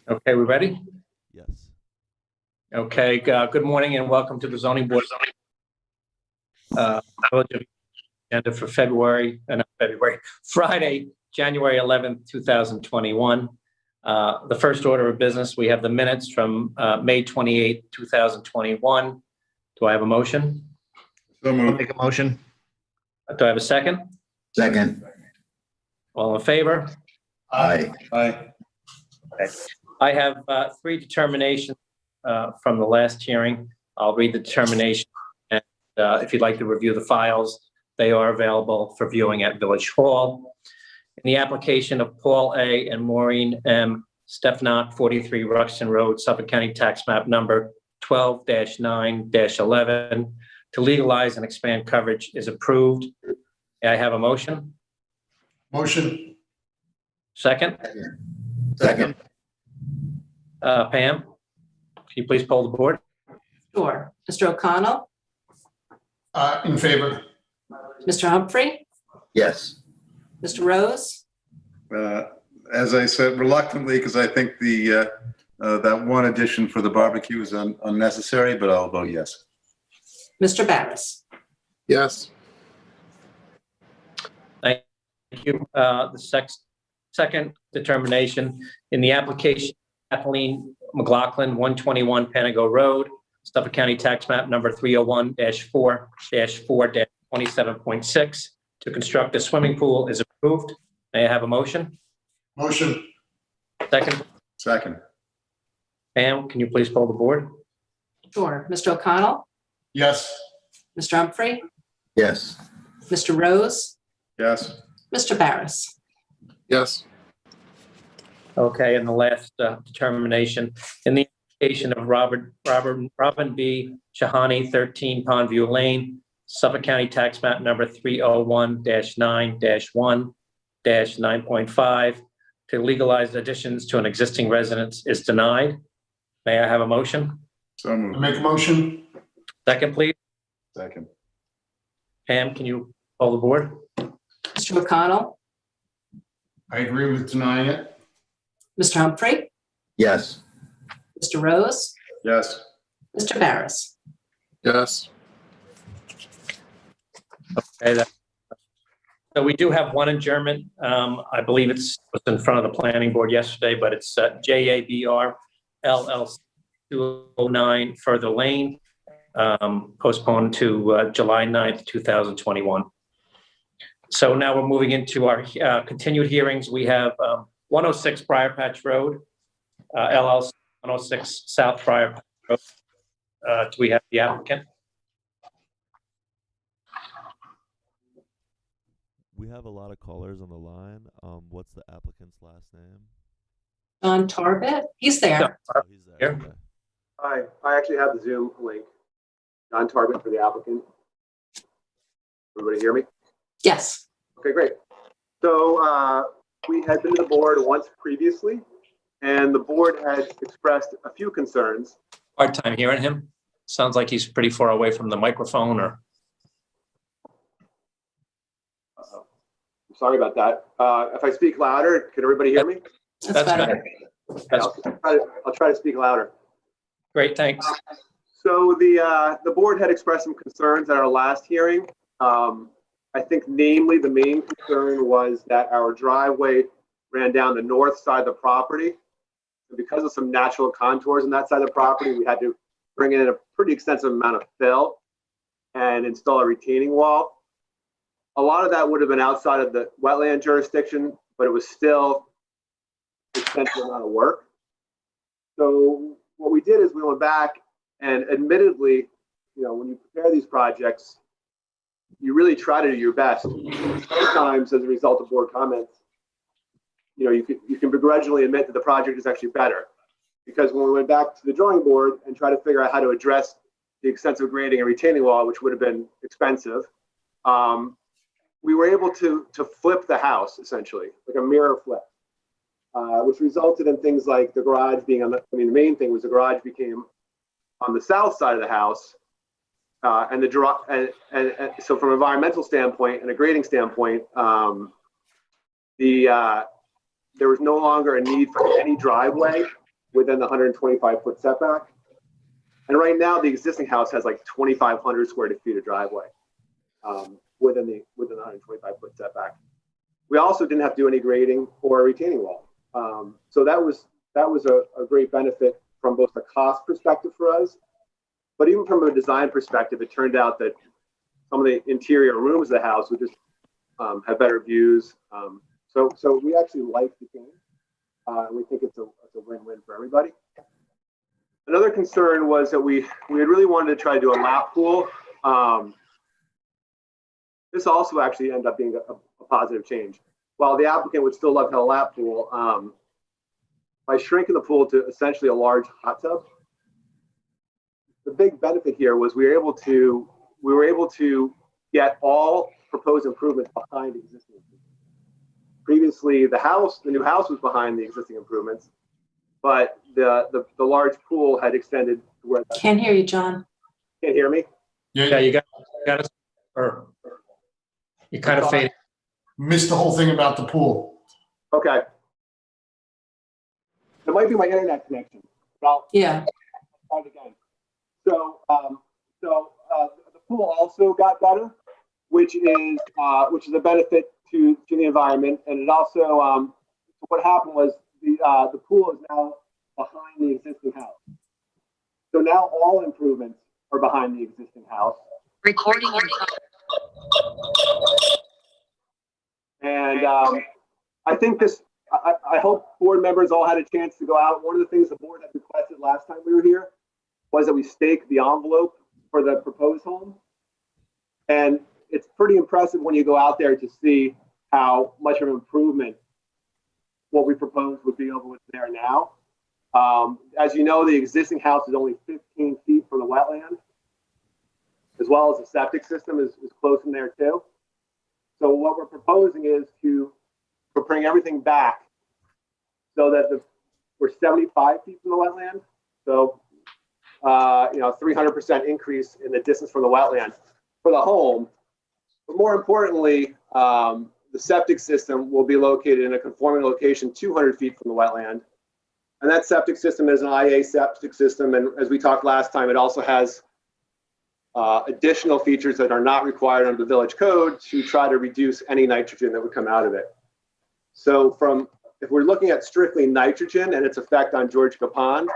Okay, we ready? Yes. Okay, good morning and welcome to the zoning board. Agenda for Friday, January 11th, 2021. The first order of business, we have the minutes from May 28th, 2021. Do I have a motion? So I'll moved. make a motion. Do I have a second? Second. All in favor? Aye. Aye. I have three determinations from the last hearing. I'll read the determination. And if you'd like to review the files, they are available for viewing at Village Hall. In the application of Paul A. and Maureen M. Stefnot, 43 Ruxton Road, Suffolk County Tax Map number 12-9-11, to legalize and expand coverage is approved. May I have a motion? Motion. Second? Second. Pam, can you please poll the board? Sure. Mr. O'Connell, In favor. Mr. Humphrey, Yes. Mr. Rose, As I said, reluctantly, because I think the that one addition for the barbecue is unnecessary, but I'll vote yes. Mr. Barris. Yes. Thank you. The second determination, in the application, Kathleen McLaughlin, 121 Panago Road, Suffolk County Tax Map number 301-4-4-27.6, to construct a swimming pool is approved. May I have a motion? Motion. Second, Second. Pam, can you please poll the board? Sure. Mr. O'Connell, Yes. Mr. Humphrey, Yes. Mr. Rose, Yes. Mr. Barris. Yes. Okay, and the last determination, in the application of Robin B. Shahani, 13 Pondview Lane, Suffolk County Tax Map number 301-9-1-9.5, to legalize additions to an existing residence is denied. May I have a motion? So moved. Make a motion. Second, please. Second. Pam, can you poll the board? Mr. O'Connell, I agree with denying it. Mr. Humphrey, Yes. Mr. Rose, Yes. Mr. Barris. Yes. Okay, so we do have one adjournment. I believe it was in front of the planning board yesterday, but it's JABR LLC 209 Further Lane, postponed to July 9th, 2021. So now we're moving into our continued hearings. We have 106 Briar Patch Road, LLC 106 South Briar Patch Road. Do we have the applicant? We have a lot of callers on the line. What's the applicant's last name? John Tarbett, he's there. Oh, he's there. Here. Okay. Hi, I actually have the Zoom link. John Tarbett for the applicant. Everybody hear me? Yes. Okay, great. So we had been to the board once previously, and the board had expressed a few concerns. Hard time hearing him. Sounds like he's pretty far away from the microphone or. Sorry about that. If I speak louder, can everybody hear me? That's better. That's I'll try to speak louder. great, thanks. So the board had expressed some concerns at our last hearing. I think namely the main concern was that our driveway ran down the north side of the property. And because of some natural contours on that side of the property, we had to bring in a pretty extensive amount of fill and install a retaining wall. A lot of that would have been outside of the wetland jurisdiction, but it was still an extensive amount of work. So what we did is we went back and admittedly, when you prepare these projects, you really try to do your best. Sometimes as a result of board comments, you can begrudgingly admit that the project is actually better. Because when we went back to the drawing board and tried to figure out how to address the extensive grading and retaining wall, which would have been expensive, we were able to flip the house essentially, like a mirror flip, which resulted in things like the garage being the main thing was the garage became on the south side of the house, and so from an environmental standpoint and a grading standpoint, there was no longer a need for any driveway within the 125-foot setback. And right now, the existing house has like 2,500 square feet of driveway within the 125-foot setback. We also didn't have to do any grading or a retaining wall. So that was a great benefit from both the cost perspective for us, but even from a design perspective, it turned out that some of the interior rooms of the house would just have better views. So we actually like the change. And we think it's a win-win for everybody. Another concern was that we had really wanted to try to do a lap pool. This also actually ended up being a positive change. While the applicant would still love to have a lap pool, by shrinking the pool to essentially a large hot tub, the big benefit here was we were able to get all proposed improvements behind existing improvements. Previously, the new house was behind the existing improvements, but the large pool had extended to where. Can't hear you, John. Can't hear me? Yeah, you got us, or you kind of faded. Missed the whole thing about the pool. Okay. It might be my internet connection. But Yeah. I'll try it again. So the pool also got better, which is a benefit to the environment, and it also what happened was the pool is now behind the existing house. So now all improvements are behind the existing house. Recording. And I think I hope board members all had a chance to go out. One of the things the board had requested last time we were here was that we stake the envelope for the proposed home. And it's pretty impressive when you go out there to see how much of an improvement what we proposed would be over what's there now. As you know, the existing house is only 15 feet from the wetland, as well as the septic system is close in there too. So what we're proposing is to bring everything back so that we're 75 feet from the wetland. So, 300% increase in the distance from the wetland for the home. But more importantly, the septic system will be located in a conforming location 200 feet from the wetland. And that septic system is an IA septic system. And as we talked last time, it also has additional features that are not required under the village code to try to reduce any nitrogen that would come out of it. So if we're looking at strictly nitrogen and its effect on Georgia Pond,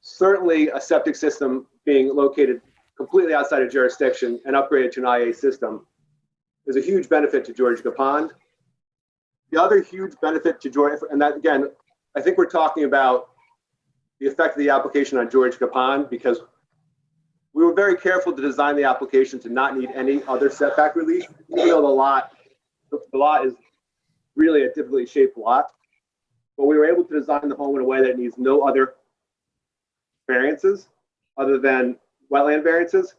certainly a septic system being located completely outside of jurisdiction and upgraded to an IA system is a huge benefit to Georgia Pond. The other huge benefit to Georgia, and that again, I think we're talking about the effect of the application on Georgia Pond, because we were very careful to design the application to not need any other setback relief, even though the lot is really a typically shaped lot. But we were able to design the home in a way that it needs no other variances other than wetland variances.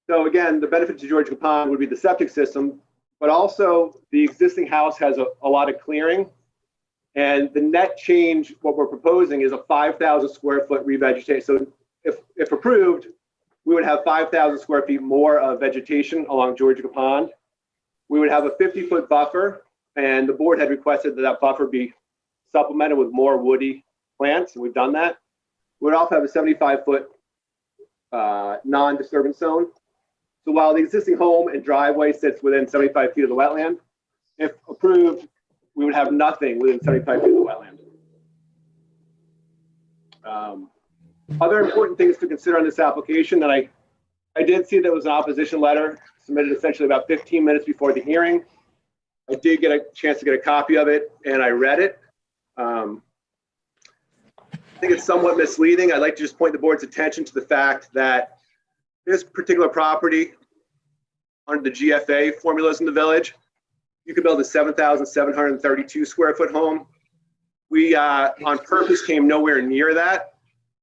So again, the benefit to Georgia Pond would be the septic system, but also the existing house has a lot of clearing. And the net change, what we're proposing is a 5,000 square foot revegetation. So if approved, we would have 5,000 square feet more of vegetation along Georgia Pond. We would have a 50-foot buffer, and the board had requested that buffer be supplemented with more woody plants, and we've done that. We would also have a 75-foot non-disturbance zone. So while the existing home and driveway sits within 75 feet of the wetland, if approved, we would have nothing within 75 feet of the wetland. Other important things to consider on this application, and I did see there was an opposition letter submitted essentially about 15 minutes before the hearing. I did get a chance to get a copy of it, and I read it. I think it's somewhat misleading. I'd like to just point the board's attention to the fact that this particular property, under the GFA formulas in the village, you could build a 7,732 square foot home. We, on purpose, came nowhere near that.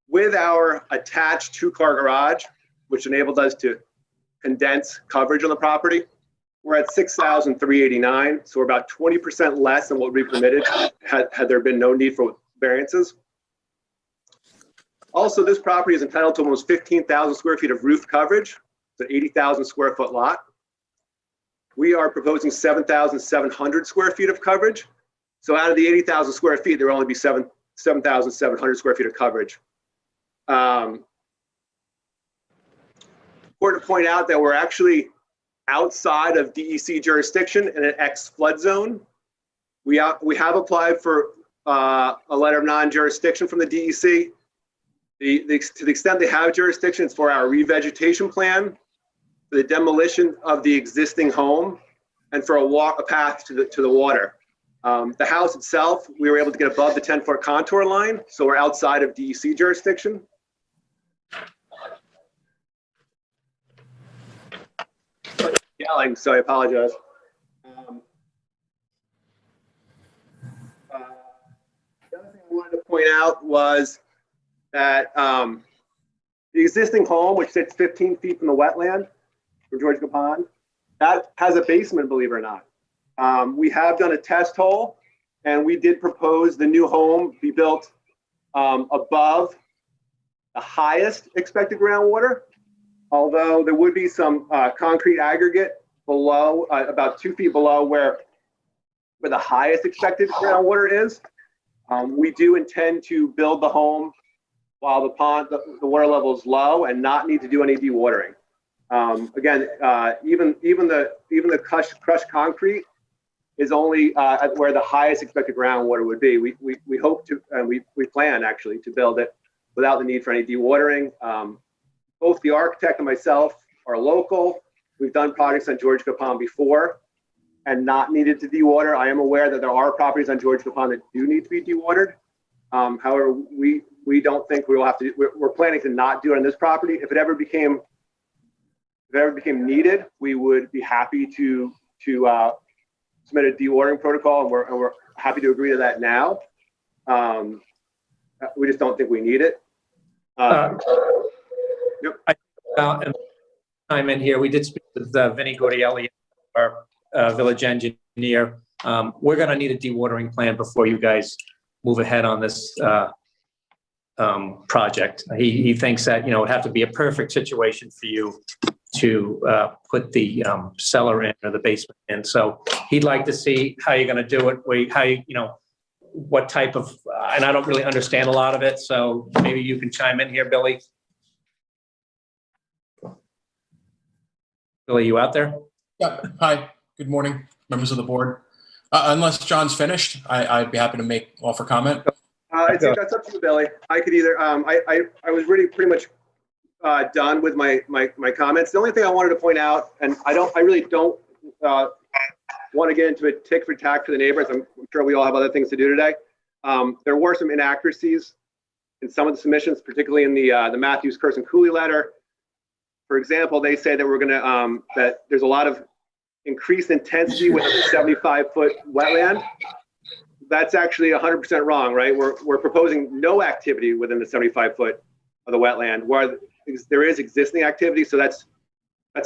With our attached 2-car garage, which enabled us to condense coverage on the property, we're at 6,389. So we're about 20% less than what would be permitted had there been no need for variances. Also, this property is entitled to almost 15,000 square feet of roof coverage. It's an 80,000 square foot lot. We are proposing 7,700 square feet of coverage. So out of the 80,000 square feet, there will only be 7,700 square feet of coverage. Important to point out that we're actually outside of DEC jurisdiction in an ex-flood zone. We have applied for a letter of non-jurisdiction from the DEC. To the extent they have jurisdiction, it's for our revegetation plan, for the demolition of the existing home, and for a path to the water. The house itself, we were able to get above the 10-foot contour line, so we're outside of DEC jurisdiction. Yelling, so I apologize. The other thing I wanted to point out was that the existing home, which sits 15 feet from the wetland from Georgia Pond, that has a basement, believe it or not. We have done a test hole, and we did propose the new home be built above the highest expected groundwater, although there would be some concrete aggregate below, about 2 feet below where the highest expected groundwater is. We do intend to build the home while the water level is low and not need to do any dewatering. Again, even the crushed concrete is only at where the highest expected groundwater would be. We hope to, and we plan actually to build it without the need for any dewatering. Both the architect and myself are local. We've done projects on Georgia Pond before and not needed to dewater. I am aware that there are properties on Georgia Pond that do need to be dewatered. However, we don't think we will have to. We're planning to not do it on this property. If it ever became needed, we would be happy to submit a dewatering protocol, and we're happy to agree to that now. We just don't think we need it. Yep. And time in here, we did speak with Vinnie Gordielli, our village engineer. We're going to need a dewatering plan before you guys move ahead on this project. He thinks that, it'd have to be a perfect situation for you to put the cellar in or the basement in. So he'd like to see how you're going to do it, what type of, and I don't really understand a lot of it, so maybe you can chime in here, Billy. Billy, you out there? Yeah. Hi. Good morning, members of the board. Unless John's finished, I'd be happy to offer comment. I think that's up to you, Billy. I could either. I was really pretty much done with my comments. The only thing I wanted to point out, and I really don't want to get into a tick for tack for the neighbors. I'm sure we all have other things to do today. There were some inaccuracies in some of the submissions, particularly in the Matthews, Kurz, and Cooley letter. For example, they say that we're going to that there's a lot of increased intensity with a 75-foot wetland. That's actually 100% wrong, right? We're proposing no activity within the 75-foot of the wetland, where there is existing activity. So that's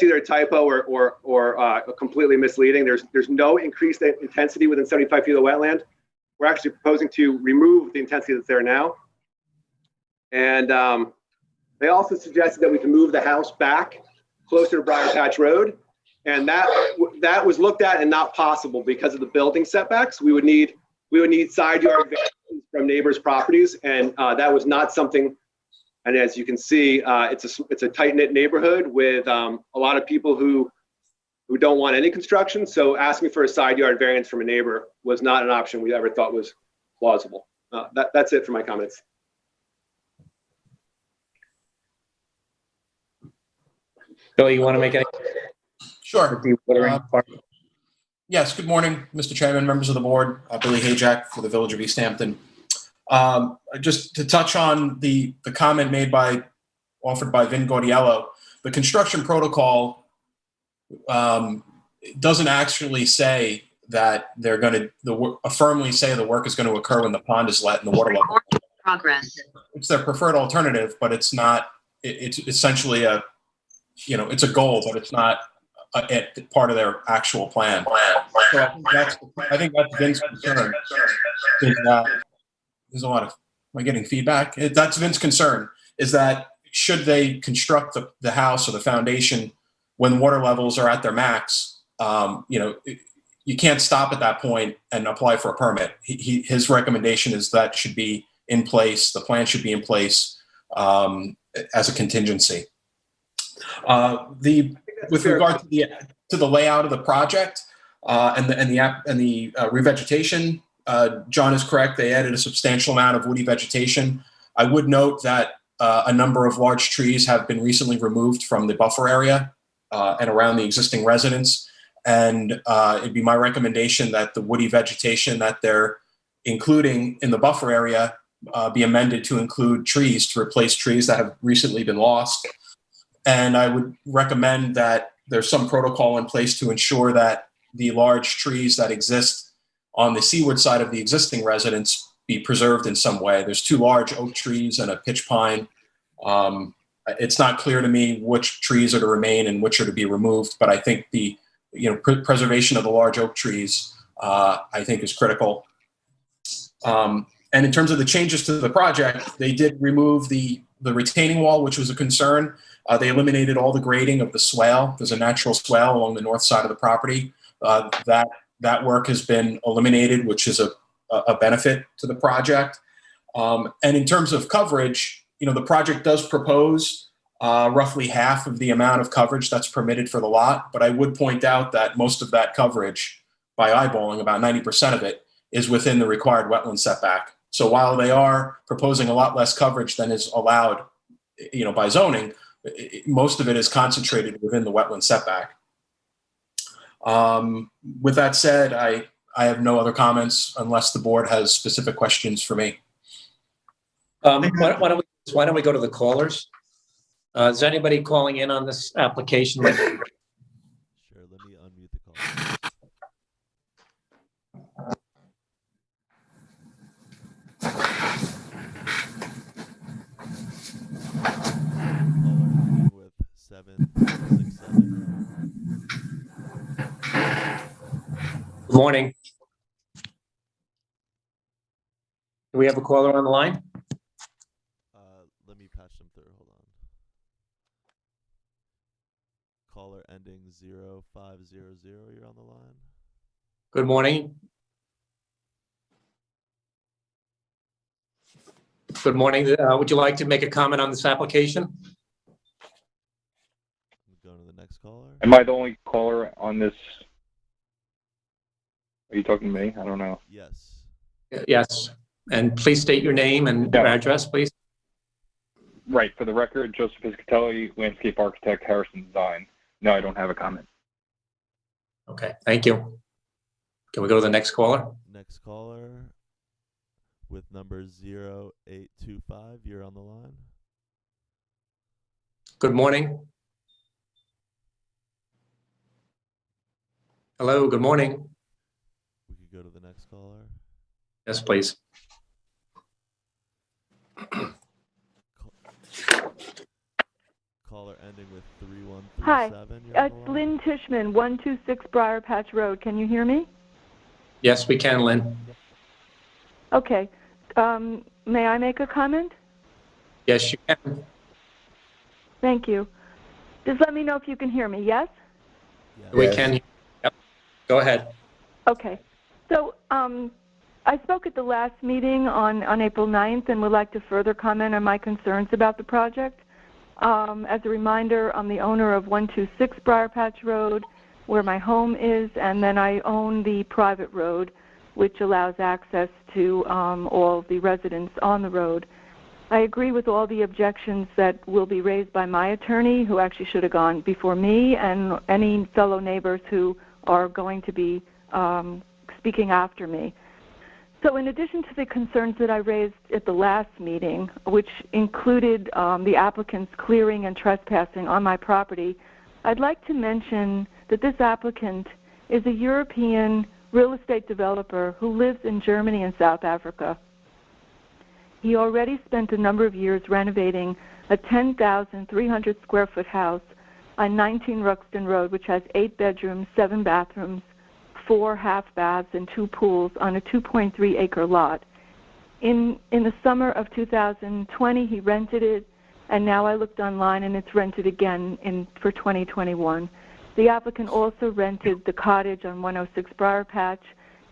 either a typo or completely misleading. There's no increased intensity within 75 feet of the wetland. We're actually proposing to remove the intensity that's there now. And they also suggested that we can move the house back closer to Briar Patch Road. And that was looked at and not possible because of the building setbacks. We would need side yard variances from neighbors' properties, and that was not something. And as you can see, it's a tight-knit neighborhood with a lot of people who don't want any construction. So asking for a side yard variance from a neighbor was not an option we ever thought was plausible. That's it for my comments. Billy, you want to make any? Sure. Dewatering part? Yes. Good morning, Mr. Chairman, members of the board. Billy Hayjack for the Village of East Hampton. Just to touch on the comment offered by Vin Gordiello, the construction protocol doesn't actually say that they're going to firmly say the work is going to occur when the pond is let and the water level. Progress. It's their preferred alternative, but it's not. It's essentially it's a goal, but it's not part of their actual plan. So I think that's Vin's concern. There's a lot of, am I getting feedback? That's Vin's concern, is that should they construct the house or the foundation when water levels are at their max, you can't stop at that point and apply for a permit. His recommendation is that should be in place. The plan should be in place as a contingency. With regard to the layout of the project and the revegetation, John is correct. They added a substantial amount of woody vegetation. I would note that a number of large trees have been recently removed from the buffer area and around the existing residence. And it'd be my recommendation that the woody vegetation that they're including in the buffer area be amended to include trees to replace trees that have recently been lost. And I would recommend that there's some protocol in place to ensure that the large trees that exist on the seaward side of the existing residence be preserved in some way. There's 2 large oak trees and a pitch pine. It's not clear to me which trees are to remain and which are to be removed, but I think the preservation of the large oak trees, I think, is critical. And in terms of the changes to the project, they did remove the retaining wall, which was a concern. They eliminated all the grading of the swale. There's a natural swale along the north side of the property. That work has been eliminated, which is a benefit to the project. And in terms of coverage, the project does propose roughly half of the amount of coverage that's permitted for the lot. But I would point out that most of that coverage, by eyeballing, about 90% of it, is within the required wetland setback. So while they are proposing a lot less coverage than is allowed, by zoning, most of it is concentrated within the wetland setback. With that said, I have no other comments unless the board has specific questions for me. Why don't we go to the callers? Is anybody calling in on this application? Sure, let me unmute the call. With 767. Good morning. Do we have a caller on the line? Let me patch them through. Hold on. Caller ending 0500. You're on the line. Good morning. Good morning. Would you like to make a comment on this application? Going to the next caller. Am I the only caller on this? Are you talking to me? I don't know. Yes. Yes. And please state your name and your address, please. Right. For the record, Joseph Piscatelli, landscape architect, Harrison Design. No, I don't have a comment. Okay. Thank you. Can we go to the next caller? Next caller with number 0825. You're on the line. Good morning. Hello. Good morning. We could go to the next caller. Yes, please. Caller ending with 3137. Hi, You're on it's the line. Lynn Tishman, 126 Briar Patch Road. Can you hear me? Yes, we can, Lynn. Okay. May I make a comment? Yes, you can. Thank you. Just let me know if you can hear me, yes? Yes. We can. Yep. Go ahead. Okay. So I spoke at the last meeting on April 9th and would like to further comment on my concerns about the project. As a reminder, I'm the owner of 126 Briar Patch Road, where my home is, and then I own the private road, which allows access to all the residents on the road. I agree with all the objections that will be raised by my attorney, who actually should have gone before me, and any fellow neighbors who are going to be speaking after me. So in addition to the concerns that I raised at the last meeting, which included the applicant's clearing and trespassing on my property, I'd like to mention that this applicant is a European real estate developer who lives in Germany and South Africa. He already spent a number of years renovating a 10,300 square foot house on 19 Ruxton Road, which has 8 bedrooms, 7 bathrooms, 4 half baths, and 2 pools on a 2.3 acre lot. In the summer of 2020, he rented it, and now I looked online and it's rented again for 2021. The applicant also rented the cottage on 106 Briar Patch,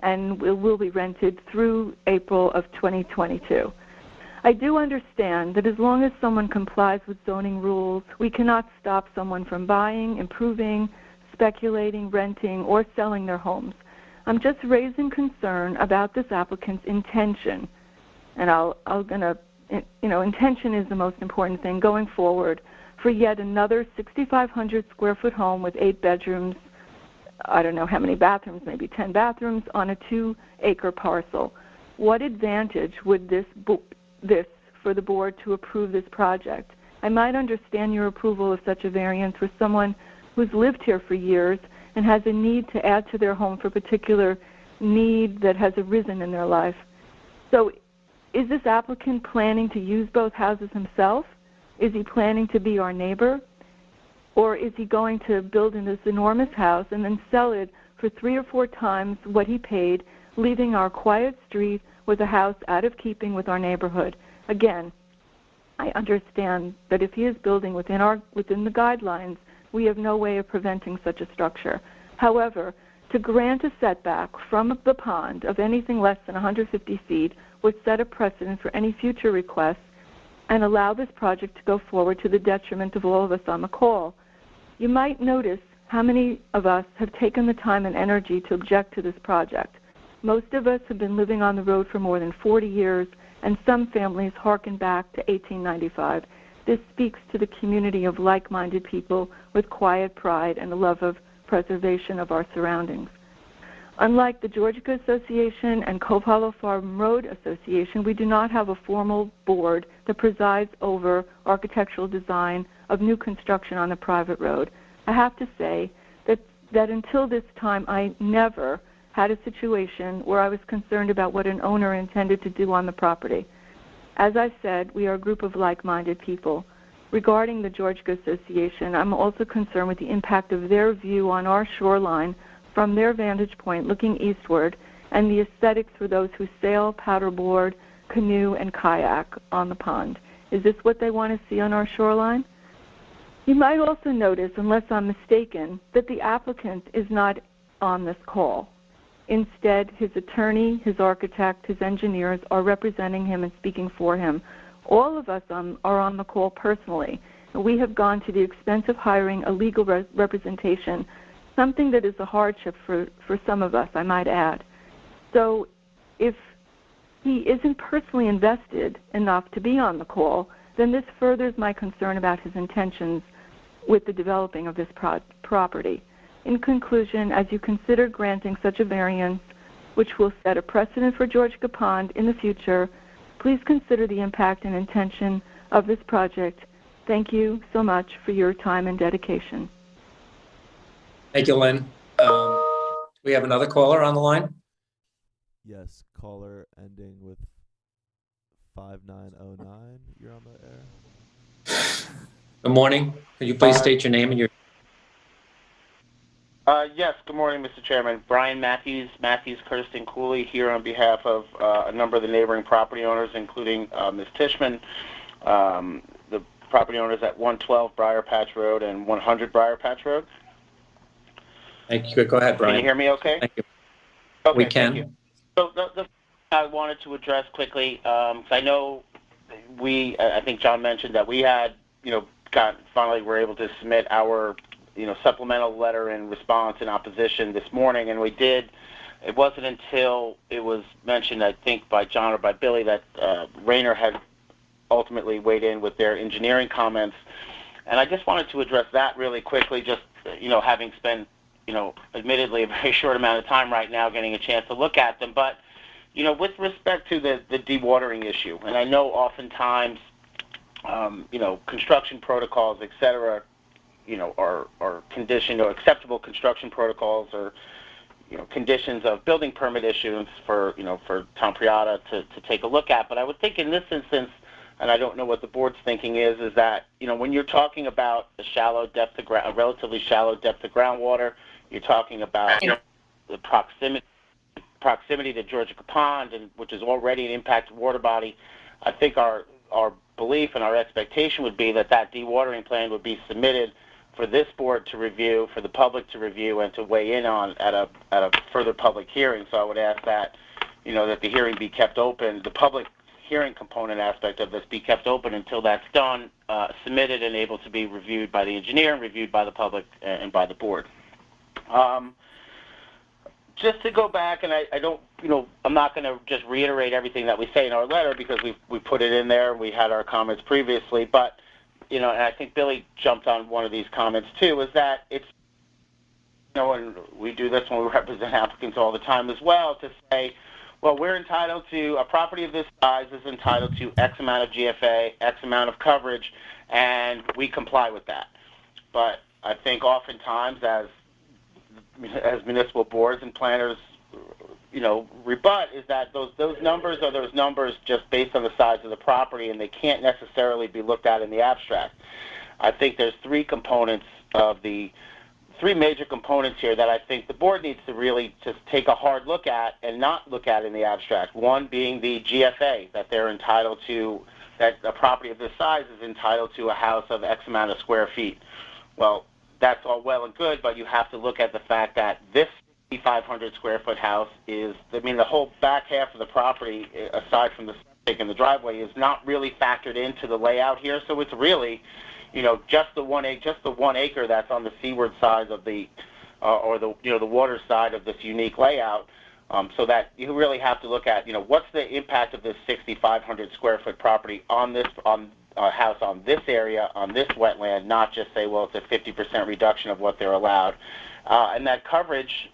and will be rented through April of 2022. I do understand that as long as someone complies with zoning rules, we cannot stop someone from buying, improving, speculating, renting, or selling their homes. I'm just raising concern about this applicant's intention, and intention is the most important thing going forward for yet another 6,500 square foot home with 8 bedrooms, I don't know how many bathrooms, maybe 10 bathrooms on a 2-acre parcel. What advantage would this for the board to approve this project? I might understand your approval of such a variance for someone who's lived here for years and has a need to add to their home for a particular need that has arisen in their life. So is this applicant planning to use both houses himself? Is he planning to be our neighbor? Or is he going to build in this enormous house and then sell it for 3 or 4 times what he paid, leaving our quiet street with a house out of keeping with our neighborhood? Again, I understand that if he is building within the guidelines, we have no way of preventing such a structure. However, to grant a setback from the pond of anything less than 150 feet would set a precedent for any future requests and allow this project to go forward to the detriment of all of us on the call. You might notice how many of us have taken the time and energy to object to this project. Most of us have been living on the road for more than 40 years, and some families harken back to 1895. This speaks to the community of like-minded people with quiet pride and a love of preservation of our surroundings. Unlike the Georgica Association and Cove Hollow Farm Road Association, we do not have a formal board that presides over architectural design of new construction on a private road. I have to say that until this time, I never had a situation where I was concerned about what an owner intended to do on the property. As I said, we are a group of like-minded people. Regarding the Georgica Association, I'm also concerned with the impact of their view on our shoreline from their vantage point looking eastward and the aesthetics for those who sail, paddleboard, canoe, and kayak on the pond. Is this what they want to see on our shoreline? You might also notice, unless I'm mistaken, that the applicant is not on this call. Instead, his attorney, his architect, his engineers are representing him and speaking for him. All of us are on the call personally. We have gone to the expense of hiring a legal representation, something that is a hardship for some of us, I might add. So if he isn't personally invested enough to be on the call, then this furthers my concern about his intentions with the developing of this property. In conclusion, as you consider granting such a variance, which will set a precedent for Georgica Pond in the future, please consider the impact and intention of this project. Thank you so much for your time and dedication. Thank you, Lynn. We have another caller on the line. Yes, caller ending with 5909. You're on the air. Good morning. Could you please state your name and your... Yes, good morning, Mr. Chairman. Brian Matthews, Kirsten Cooley, here on behalf of a number of the neighboring property owners, including Ms. Tishman, the property owners at 112 Briar Patch Road and 100 Briar Patch Road. Thank you. Go ahead, Brian. Can you hear me okay? Thank you. Okay, We can. Thank you. So the I wanted to address quickly, because I know I think John mentioned that we had, finally were able to submit our supplemental letter in response in opposition this morning, and we did. It wasn't until it was mentioned, I think, by John or by Billy that Rayner had ultimately weighed in with their engineering comments, and I just wanted to address that really quickly, just, having spent, admittedly a very short amount of time right now getting a chance to look at them, but, with respect to the dewatering issue, and I know oftentimes, construction protocols, et cetera, are conditioned, or acceptable construction protocols, or conditions of building permit issuance for Tom Priata to take a look at. But I would think in this instance, and I don't know what the board's thinking is that when you're talking about a relatively shallow depth of groundwater, you're talking about the proximity to Georgica Pond, and which is already an impacted water body. I think our belief and our expectation would be that dewatering plan would be submitted for this board to review, for the public to review, and to weigh in on at a further public hearing. So I would ask that, that the hearing be kept open, the public hearing component aspect of this be kept open until that's done, submitted, and able to be reviewed by the engineer, and reviewed by the public, and by the board. Just to go back, and I don't, I'm not going to just reiterate everything that we say in our letter because we put it in there. We had our comments previously, but and I think Billy jumped on one of these comments too. Is that it's, and we do this when we represent applicants all the time as well, to say, well, we're entitled to a property of this size is entitled to X amount of GFA, X amount of coverage, and we comply with that. But I think oftentimes as municipal boards and planners, rebut is that those numbers are those numbers just based on the size of the property, and they can't necessarily be looked at in the abstract. I think there's three major components here that I think the board needs to really just take a hard look at and not look at in the abstract. One being the GFA, that they're entitled to, that a property of this size is entitled to a house of X amount of square feet. Well, that's all well and good, but you have to look at the fact that this 500 square foot house is, the whole back half of the property, aside from the septic and the driveway, is not really factored into the layout here. So it's really, just the 1 acre that's on the seaward side of the, or the, the water side of this unique layout. So that you really have to look at, what's the impact of this 6,500 square foot property on this, house on this area, on this wetland, not just say, well, it's a 50% reduction of what they're allowed. And that coverage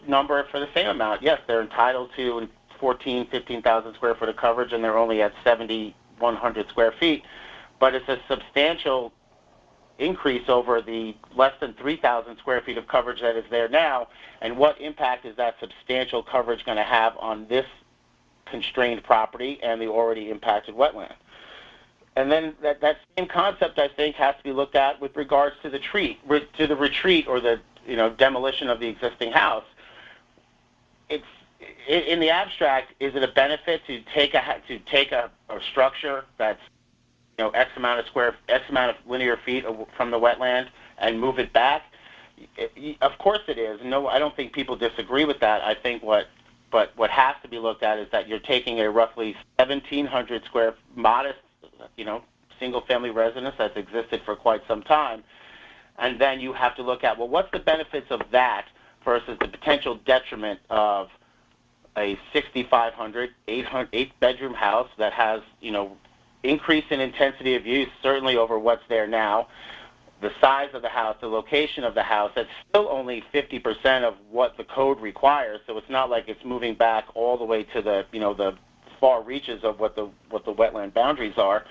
number for the same amount, yes, they're entitled to 15,000 square foot of coverage, and they're only at 7,100 square feet. But it's a substantial increase over the less than 3,000 square feet of coverage that is there now. And what impact is that substantial coverage going to have on this constrained property and the already impacted wetland? And then that same concept, I think, has to be looked at with regards to the retreat or the demolition of the existing house. It's in the abstract. Is it a benefit to take a structure that's X amount of linear feet from the wetland and move it back? Of course it is. No, I don't think people disagree with that. I think what has to be looked at is that you're taking a roughly 1,700 square modest, single-family residence that's existed for quite some time, and then you have to look at, well, what's the benefits of that versus the potential detriment of a 6,500, 8-bedroom house that has, increase in intensity of use, certainly over what's there now, the size of the house, the location of the house, that's still only 50% of what the code requires, so it's not like it's moving back all the way to the, the far reaches of what the wetland boundaries are,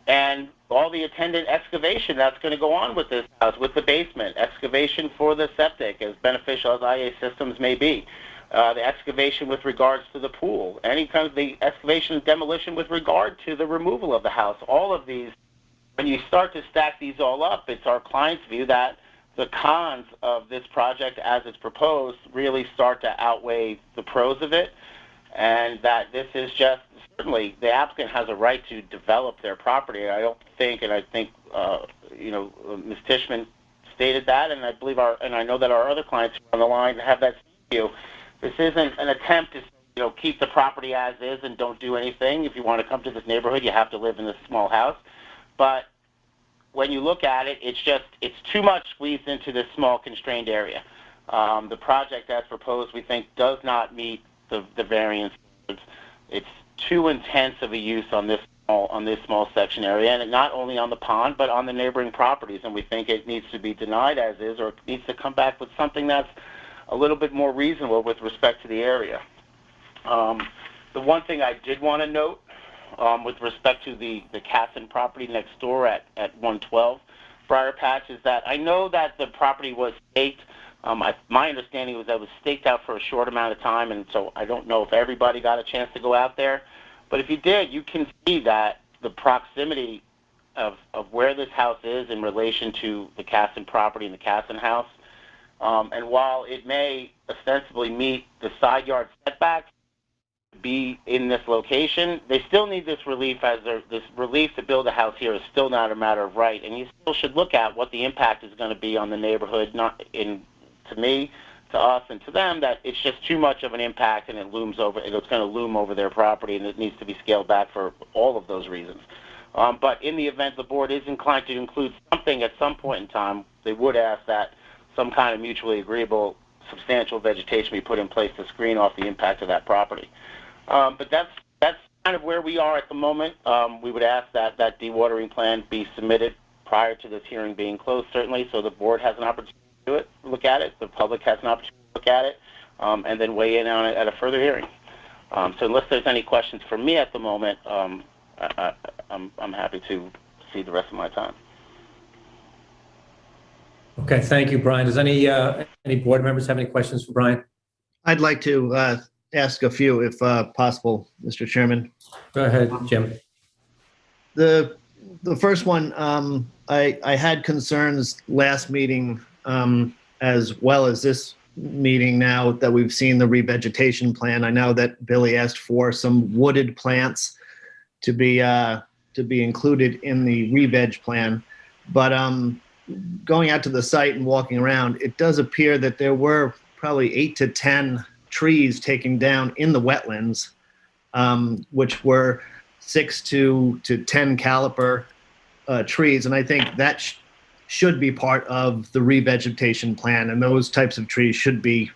and all the attendant excavation that's going to go on with this house, with the basement, excavation for the septic, as beneficial as IA systems may be, the excavation with regards to the pool, any kind of the excavation and demolition with regard to the removal of the house. All of these, when you start to stack these all up, it's our client's view that the cons of this project as it's proposed really start to outweigh the pros of it, and that this is just, certainly the applicant has a right to develop their property. I don't think, and I think, Ms. Tishman stated that, and I believe I know that our other clients on the line have that view. This isn't an attempt to, keep the property as is and don't do anything. If you want to come to this neighborhood, you have to live in this small house. But when you look at it, it's too much squeezed into this small constrained area. The project as proposed, we think, does not meet the variance. It's too intense of a use on this small section area, and not only on the pond but on the neighboring properties. And we think it needs to be denied as is, or it needs to come back with something that's a little bit more reasonable with respect to the area. The one thing I did want to note with respect to the Casson property next door at 112 Briar Patch is that I know that the property was staked. My understanding was that it was staked out for a short amount of time, and so I don't know if everybody got a chance to go out there. But if you did, you can see that the proximity of where this house is in relation to the Casson property and the Casson house. And while it may ostensibly meet the side yard setbacks, be in this location, they still need this relief, as this relief to build a house here is still not a matter of right, and you still should look at what the impact is going to be on the neighborhood. To me, to us and to them that it's just too much of an impact and it's going to loom over their property, and it needs to be scaled back for all of those reasons. But in the event the board is inclined to include something at some point in time, they would ask that some kind of mutually agreeable substantial vegetation be put in place to screen off the impact of that property. But that's kind of where we are at the moment. We would ask that that dewatering plan be submitted prior to this hearing being closed, certainly, so the board has an opportunity to do it, look at it, the public has an opportunity to look at it, and then weigh in on it at a further hearing. So unless there's any questions for me at the moment, I'm happy to cede the rest of my time. Okay, thank you, Brian. Does any board members have any questions for Brian? I'd like to ask a few, if possible, Mr. Chairman. Go ahead, Jim. The first one, I had concerns last meeting, as well as this meeting now that we've seen the revegetation plan. I know that Billy asked for some wooded plants to be included in the re-veg plan, but going out to the site and walking around, it does appear that there were probably 8 to 10 trees taken down in the wetlands, which were 6 to 10 caliper trees. And I think that should be part of the revegetation plan, and those types of trees should be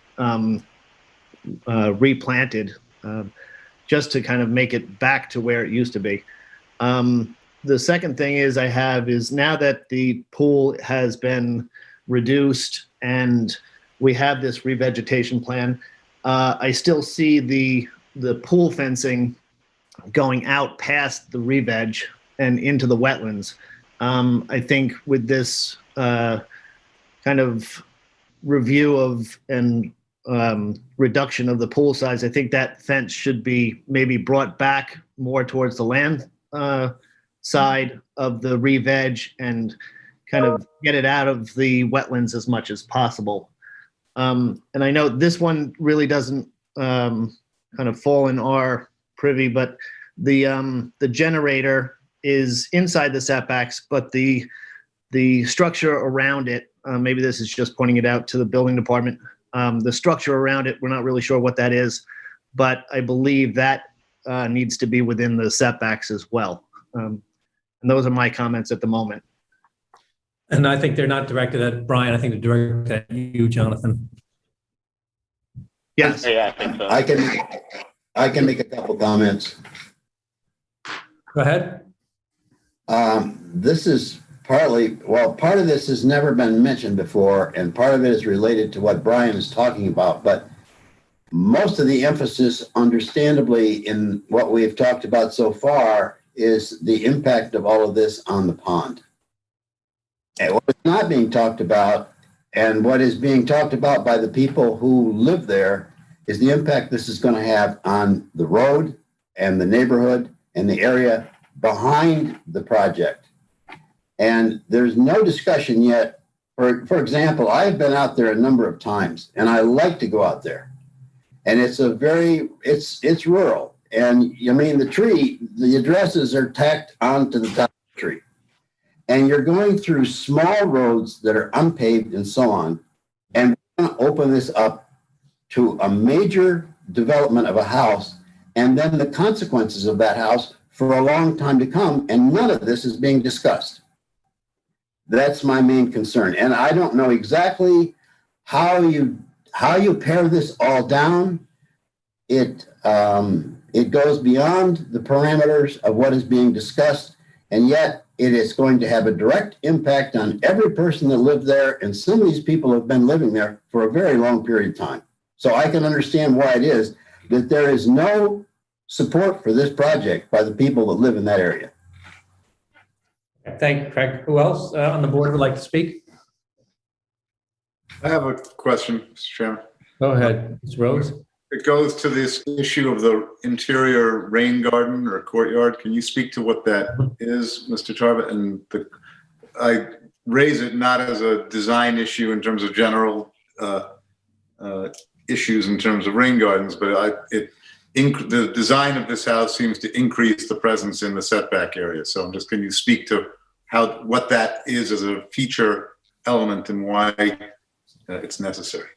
replanted just to kind of make it back to where it used to be. The second thing is now that the pool has been reduced and we have this revegetation plan, I still see the pool fencing going out past the re-veg and into the wetlands. I think with this kind of review of and reduction of the pool size, I think that fence should be maybe brought back more towards the land side of the re-veg and kind of get it out of the wetlands as much as possible. And I know this one really doesn't kind of fall in our privy, but the generator is inside the setbacks, but the structure around it, maybe this is just pointing it out to the building department, the structure around it, we're not really sure what that is, but I believe that needs to be within the setbacks as well. And those are my comments at the moment. And I think they're not directed at Brian. I think they're directed at you, Jonathan. Yes. Yeah, I think so. I can make a couple comments. Go ahead. This is part of this has never been mentioned before, and part of it is related to what Brian is talking about, but most of the emphasis, understandably, in what we've talked about so far is the impact of all of this on the pond. And what is not being talked about, and what is being talked about by the people who live there, is the impact this is going to have on the road and the neighborhood and the area behind the project. And there's no discussion yet. For example, I've been out there a number of times, and I like to go out there. And it's rural. And I mean, the addresses are tacked onto the top of the tree. And you're going through small roads that are unpaved and so on. And we're going to open this up to a major development of a house, and then the consequences of that house for a long time to come. And none of this is being discussed. That's my main concern. And I don't know exactly how you pare this all down. It goes beyond the parameters of what is being discussed, and yet it is going to have a direct impact on every person that lived there, and some of these people have been living there for a very long period of time. So I can understand why it is that there is no support for this project by the people that live in that area. Thank you, Craig. Who else on the board would like to speak? I have a question, Mr. Chairman. Go ahead, Ms. Rose. It goes to this issue of the interior rain garden or courtyard. Can you speak to what that is, Mr. Tarbett? And I raise it not as a design issue in terms of general issues in terms of rain gardens, but the design of this house seems to increase the presence in the setback area. So can you speak to what that is as a feature element and why it's necessary?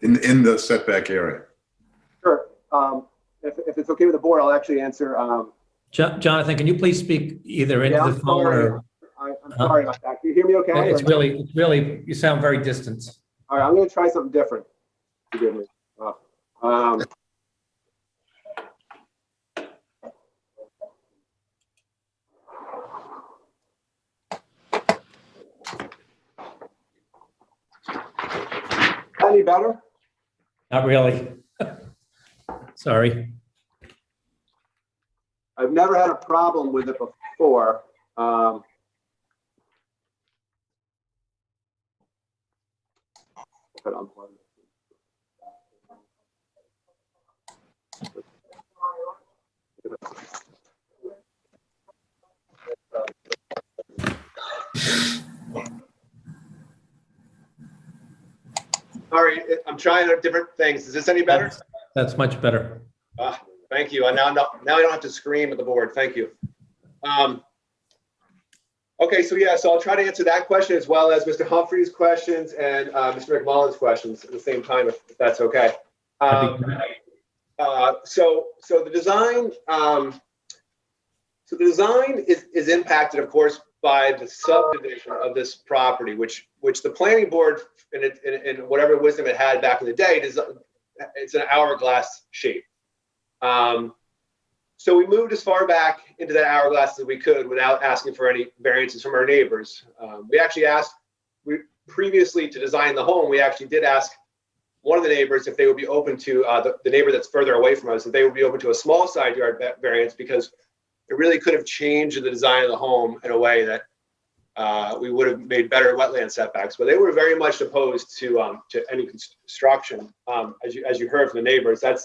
in the setback area? Sure. If it's okay with the board, I'll actually answer. Jonathan, can you please speak either into Yeah, the I'm phone sorry. or? I'm sorry about that. Can you hear me okay? It's really, you sound very distant. All right, I'm going to try something different. Forgive me. Any better? Not really. Sorry. I've never had a problem with it before. Put on plug. Sorry, I'm trying different things. Is this any better? That's much better. Thank you. And now I don't have to scream at the board. Thank you. Okay, so yeah, so I'll try to answer that question as well as Mr. Humphrey's questions and Mr. McMullen's questions at the same time, if that's okay. So the design is impacted, of course, by the subdivision of this property, which the planning board, in whatever wisdom it had back in the day, it's an hourglass shape. So we moved as far back into that hourglass as we could without asking for any variances from our neighbors. Previously to design the home, we actually did ask one of the neighbors if they would be open to, the neighbor that's further away from us, if they would be open to a small side yard variance, because it really could have changed the design of the home in a way that we would have made better wetland setbacks. But they were very much opposed to any construction. As you heard from the neighbors, I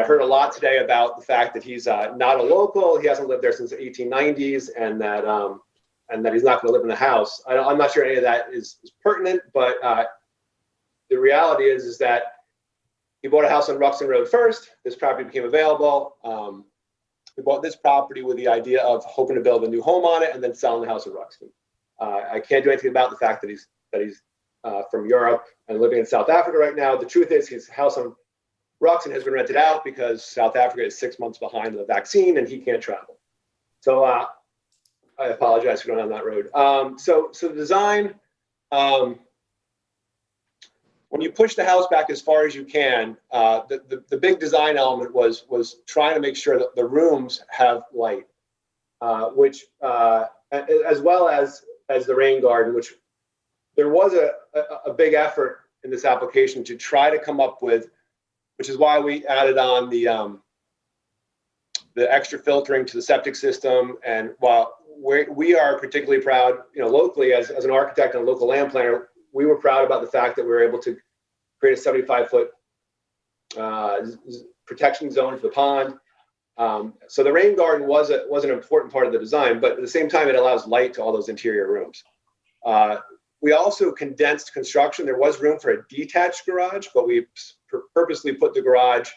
heard a lot today about the fact that he's not a local. He hasn't lived there since the 1890s, and that he's not going to live in the house. I'm not sure any of that is pertinent, but the reality is that he bought a house on Ruxton Road first. This property became available. We bought this property with the idea of hoping to build a new home on it and then selling the house in Ruxton. I can't do anything about the fact that he's from Europe and living in South Africa right now. The truth is his house on Ruxton has been rented out because South Africa is 6 months behind on the vaccine and he can't travel. So I apologize for going on that road. So the design, when you push the house back as far as you can, the big design element was trying to make sure that the rooms have light, which as well as the rain garden, which there was a big effort in this application to try to come up with, which is why we added on the extra filtering to the septic system. And while we are particularly proud, locally as an architect and a local land planner, we were proud about the fact that we were able to create a 75-foot protection zone for the pond. So the rain garden was an important part of the design, but at the same time, it allows light to all those interior rooms. We also condensed construction. There was room for a detached garage, but we purposely put the garage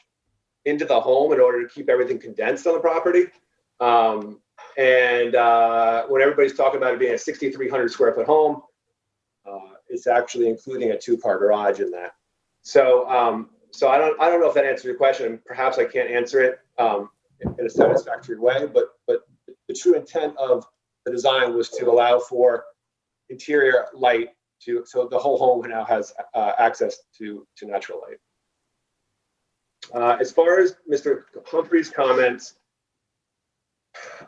into the home in order to keep everything condensed on the property. When everybody's talking about it being a 6,300 square foot home, it's actually including a 2-car garage in that. So I don't know if that answers your question. Perhaps I can't answer it in a satisfactory way, but the true intent of the design was to allow for interior light so the whole home now has access to natural light. As far as Mr. Humphrey's comments,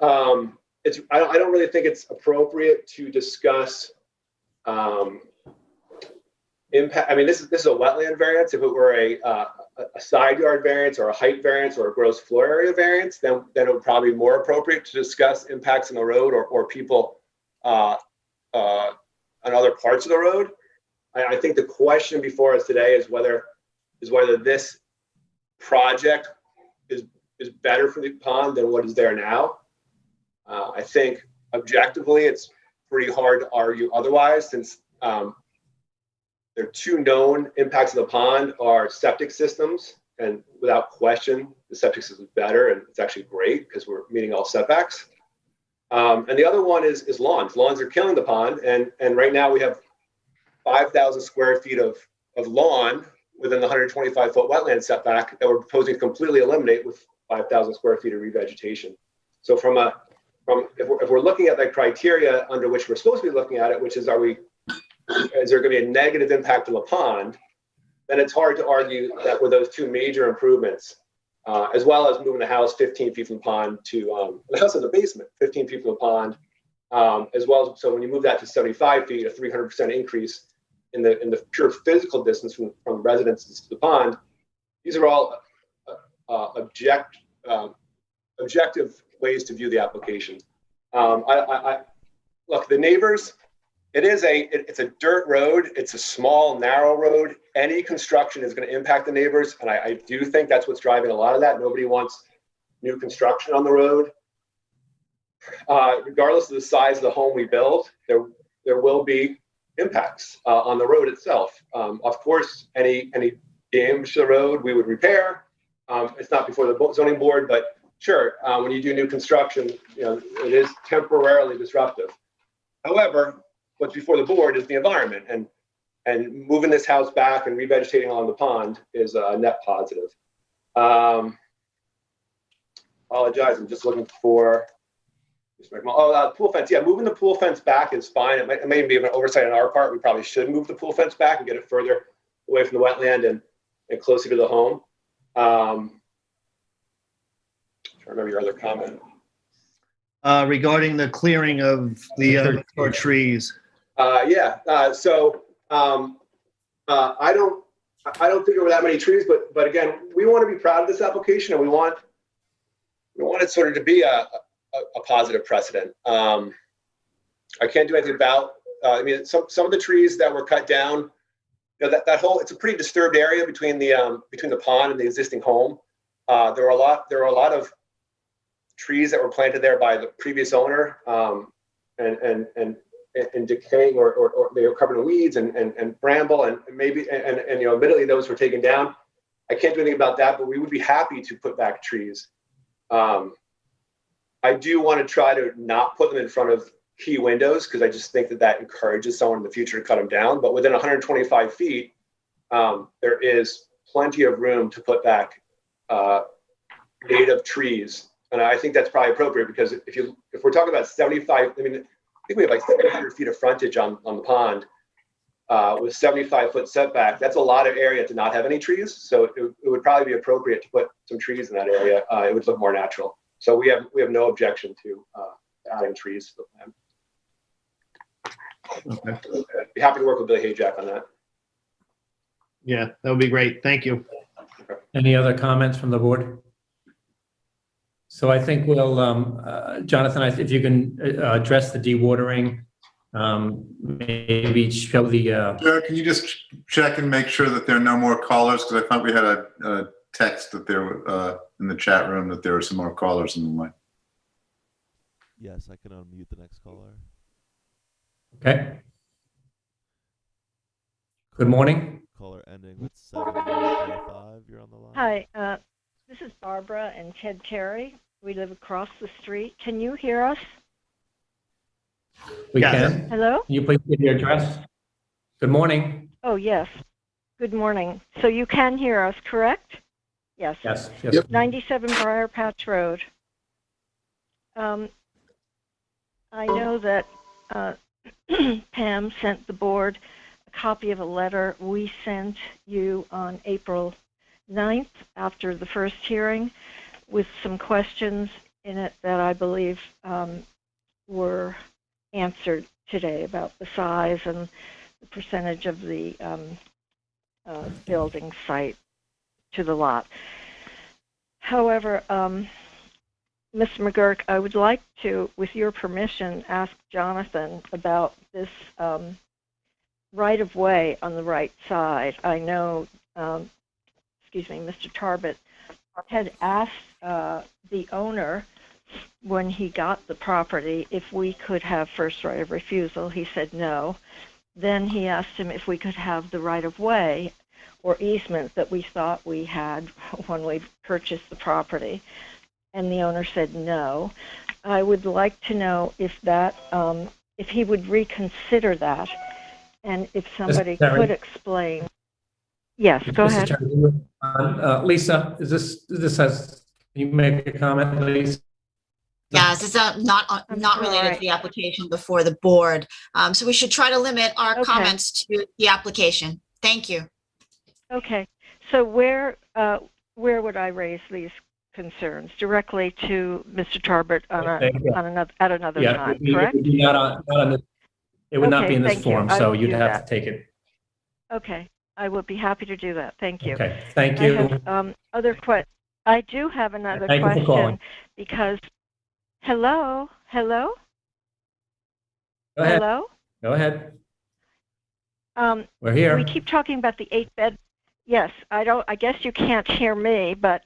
I don't really think it's appropriate to discuss impact. This is a wetland variance. If it were a side yard variance or a height variance or a gross floor area variance, then it would probably be more appropriate to discuss impacts on the road or people on other parts of the road. I think the question before us today is whether this project is better for the pond than what is there now. I think objectively, it's pretty hard to argue otherwise, since there are two known impacts of the pond are septic systems, and without question, the septic system is better, and it's actually great because we're meeting all setbacks. And the other one is lawns. Lawns are killing the pond, and right now we have 5,000 square feet of lawn within the 125-foot wetland setback that we're proposing to completely eliminate with 5,000 square feet of revegetation. So if we're looking at the criteria under which we're supposed to be looking at it, which is is there going to be a negative impact on the pond, then it's hard to argue that with those two major improvements, as well as moving the house 15 feet from the pond to the house in the basement, 15 feet from the pond, as well as, so when you move that to 75 feet, a 300% increase in the pure physical distance from residences to the pond. These are all objective ways to view the application. Look, the neighbors, it's a dirt road. It's a small, narrow road. Any construction is going to impact the neighbors. And I do think that's what's driving a lot of that. Nobody wants new construction on the road. Regardless of the size of the home we build, there will be impacts on the road itself. Of course, any damage to the road we would repair. It's not before the zoning board, but sure, when you do new construction, it is temporarily disruptive. However, what's before the board is the environment, and moving this house back and revegetating along the pond is a net positive. Apologize, I'm just looking for. Pool fence. Yeah, moving the pool fence back is fine. It may be an oversight on our part. We probably should move the pool fence back and get it further away from the wetland and closer to the home. Trying to remember your other comment. Regarding the clearing of the mature trees. I don't think there were that many trees, but again, we want to be proud of this application, and we want it sort of to be a positive precedent. I can't do anything about. Some of the trees that were cut down. That whole, it's a pretty disturbed area between the pond and the existing home. There are a lot of trees that were planted there by the previous owner, and decaying, or they were covered in weeds and bramble, and admittedly those were taken down. I can't do anything about that, but we would be happy to put back trees. I do want to try to not put them in front of key windows, because I just think that encourages someone in the future to cut them down. But within 125 feet, there is plenty of room to put back native trees. And I think that's probably appropriate, because if we're talking about 75, I think we have like 700 feet of frontage on the pond with 75-foot setback. That's a lot of area to not have any trees. So it would probably be appropriate to put some trees in that area. It would look more natural. So we have no objection to adding trees to the plan. Okay. I'd be happy to work with Billy Hayjack on that. Yeah, that would be great. Thank you. Okay. Any other comments from the board? So I think we'll, Jonathan, if you can address the dewatering, maybe show the. Sure, can you just check and make sure that there are no more callers? Because I thought we had a text that there were in the chat room that there were some more callers in the line. Yes, I can unmute the next caller. Okay. Good morning. Caller ending with 745. You're on the line. Hi, this is Barbara and Ted Terry. We live across the street. Can you hear us? We Yes. can. Hello? Can you please give your address? Good morning. Oh, yes. Good morning. So you can hear us, correct? Yes. Yes. Yep. 97 Briar Patch Road. I know that Pam sent the board a copy of a letter we sent you on April 9th after the first hearing, with some questions in it that I believe were answered today about the size and the percentage of the building site to the lot. However, Mr. McGurk, I would like to, with your permission, ask Jonathan about this right-of-way on the right side. I know, Mr. Tarbett had asked the owner when he got the property if we could have first right of refusal. He said no. Then he asked him if we could have the right-of-way or easement that we thought we had when we purchased the property, and the owner said no. I would like to know if that, if he would reconsider that, and if somebody could explain Yes, go Mr. ahead. Chairman, Lisa, can you make a comment, Lisa? Yeah, this is not related sorry. to the application before the board. So we should try to limit our Okay. comments to the application. Thank you. Okay. So where would I raise these concerns? Directly to Mr. Tarbert at another Yeah, time, it correct? would be not on this, it would not Okay, be in this thank you. form, I so will you'd do have that. to take it. Okay, I would be happy to do that. Thank you. Okay, thank I you. have I do have another Thank you for calling. question because, hello? Go ahead. Hello? Go ahead. We're here. We keep talking about the 8-bed. Yes, I guess you can't hear me, but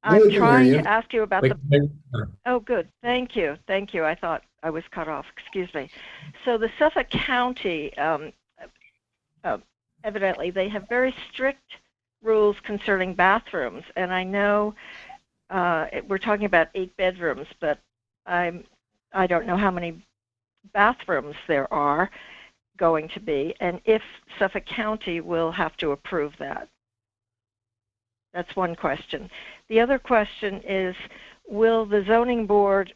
No, we I'm can hear trying you. to ask you about Wait, the. Oh, good. Thank you. Thank you. I thought I was cut off. Excuse me. So the Suffolk County, evidently, they have very strict rules concerning bathrooms, and I know we're talking about 8 bedrooms, but I don't know how many bathrooms there are going to be, and if Suffolk County will have to approve that. That's one question. The other question is, will the zoning board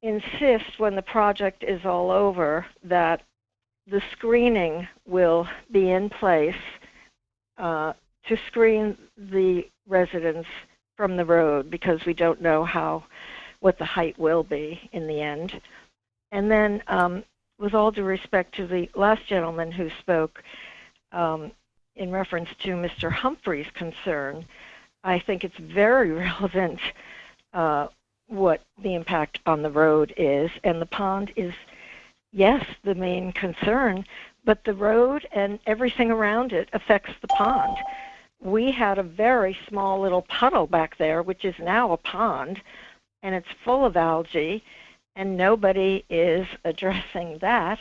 insist when the project is all over that the screening will be in place to screen the residents from the road, because we don't know what the height will be in the end? And then, with all due respect to the last gentleman who spoke in reference to Mr. Humphrey's concern, I think it's very relevant what the impact on the road is. And the pond is, yes, the main concern, but the road and everything around it affects the pond. We had a very small little puddle back there, which is now a pond, and it's full of algae, and nobody is addressing that.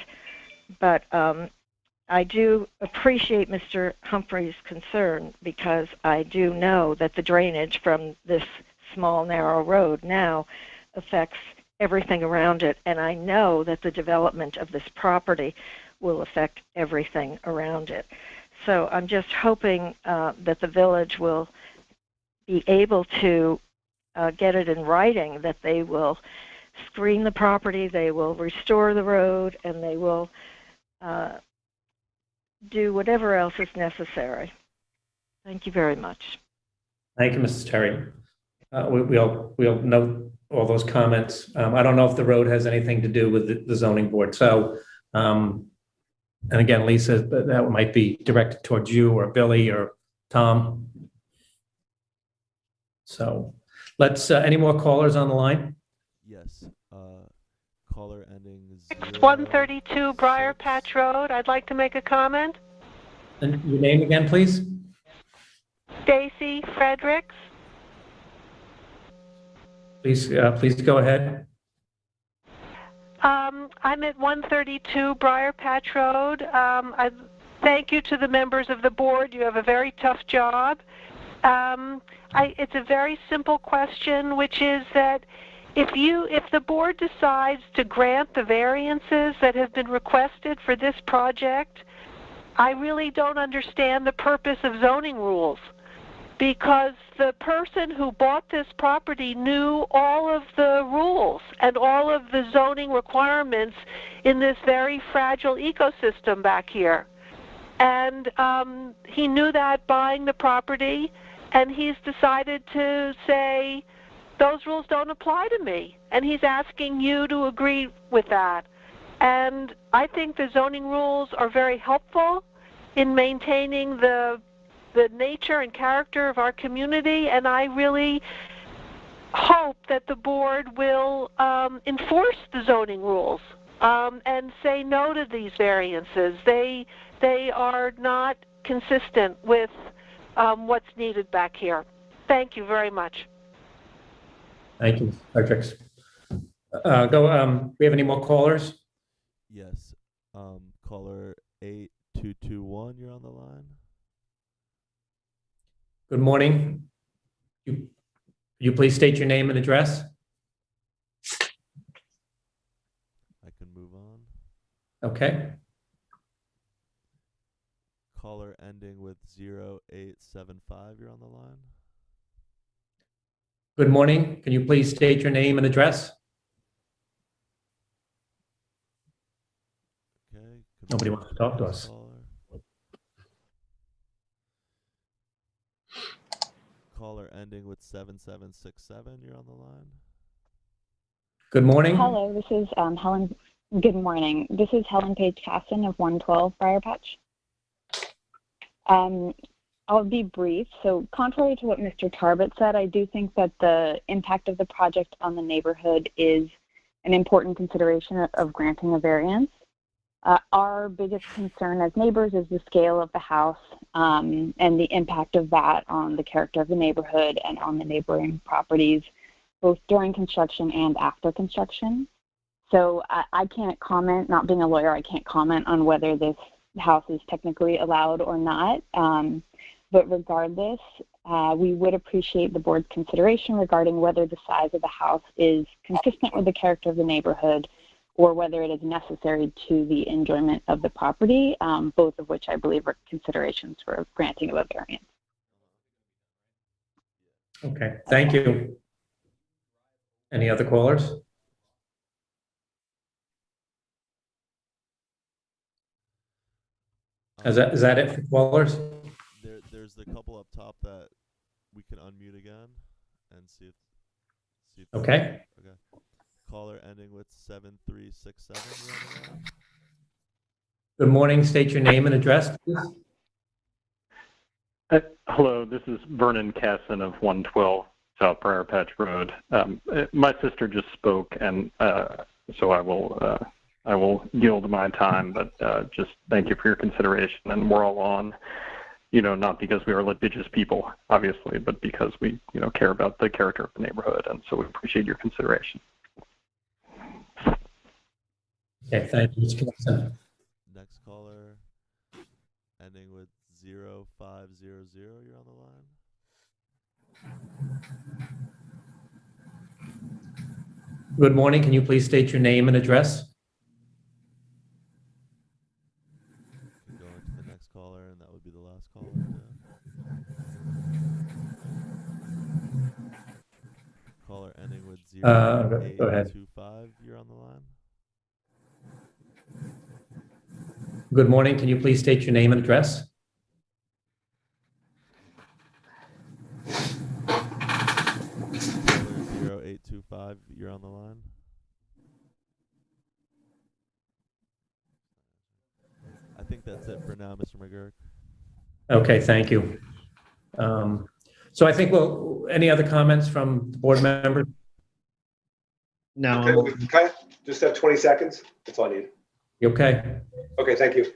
But I do appreciate Mr. Humphrey's concern, because I do know that the drainage from this small, narrow road now affects everything around it, and I know that the development of this property will affect everything around it. So I'm just hoping that the village will be able to get it in writing that they will screen the property, they will restore the road, and they will do whatever else is necessary. Thank you very much. Thank you, Mrs. Terry. We'll note all those comments. I don't know if the road has anything to do with the zoning board. So, and again, Lisa, that might be directed towards you or Billy or Tom. So let's, any more callers on the line? Yes. Caller ending 132 Briar Patch Road. I'd like to make a comment. And your name again, please? Stacy Fredericks. Please go ahead. I'm at 132 Briar Patch Road. I thank you to the members of the board. You have a very tough job. It's a very simple question, which is that if the board decides to grant the variances that have been requested for this project, I really don't understand the purpose of zoning rules, because the person who bought this property knew all of the rules and all of the zoning requirements in this very fragile ecosystem back here. And he knew that buying the property, and he's decided to say, those rules don't apply to me. And he's asking you to agree with that. And I think the zoning rules are very helpful in maintaining the nature and character of our community, and I really hope that the board will enforce the zoning rules and say no to these variances. They are not consistent with what's needed back here. Thank you very much. Thank you, Fredericks. We have any more callers? Yes. Caller 8221, you're on the line. Good morning. You please state your name and address? I can move on. Okay. Caller ending with 0875, you're on the line. Good morning. Can you please state your name and address? Okay. Nobody wants to talk to us. Caller ending with 7767, you're on the line. Good morning. Hello, this is Helen. Good morning. This is Helen Page Casson of 112 Briar Patch. I'll be brief. So contrary to what Mr. Tarbett said, I do think that the impact of the project on the neighborhood is an important consideration of granting a variance. Our biggest concern as neighbors is the scale of the house and the impact of that on the character of the neighborhood and on the neighboring properties, both during construction and after construction. So I can't comment, not being a lawyer, I can't comment on whether this house is technically allowed or not. But regardless, we would appreciate the board's consideration regarding whether the size of the house is consistent with the character of the neighborhood or whether it is necessary to the enjoyment of the property, both of which I believe are considerations for granting of a variance. Okay, thank you. Any other callers? Is that it for callers? There's the couple up top that we can unmute again and see if Okay. Okay. Caller ending with 7367, you're on the line. Good morning. State your name and address, please. Hello, this is Vernon Casson of 112 South Briar Patch Road. My sister just spoke, and so I will yield my time, but just thank you for your consideration. And we're all on, not because we are litigious people, obviously, but because we, care about the character of the neighborhood, and so we appreciate your consideration. Okay, thank you, Mr. Johnson. Next caller ending with 0500, you're on the line. Good morning. Can you please state your name and address? Go into the next caller, and that would be the last caller. Caller ending with 0825, you're on the line. Good morning. Can you please state your name and address? Caller 0825, you're on the line. I think that's it for now, Mr. McGurk. Okay, thank you. So I think any other comments from the board members? No. Okay, just have 20 seconds. That's all I need. You okay? Okay, thank you.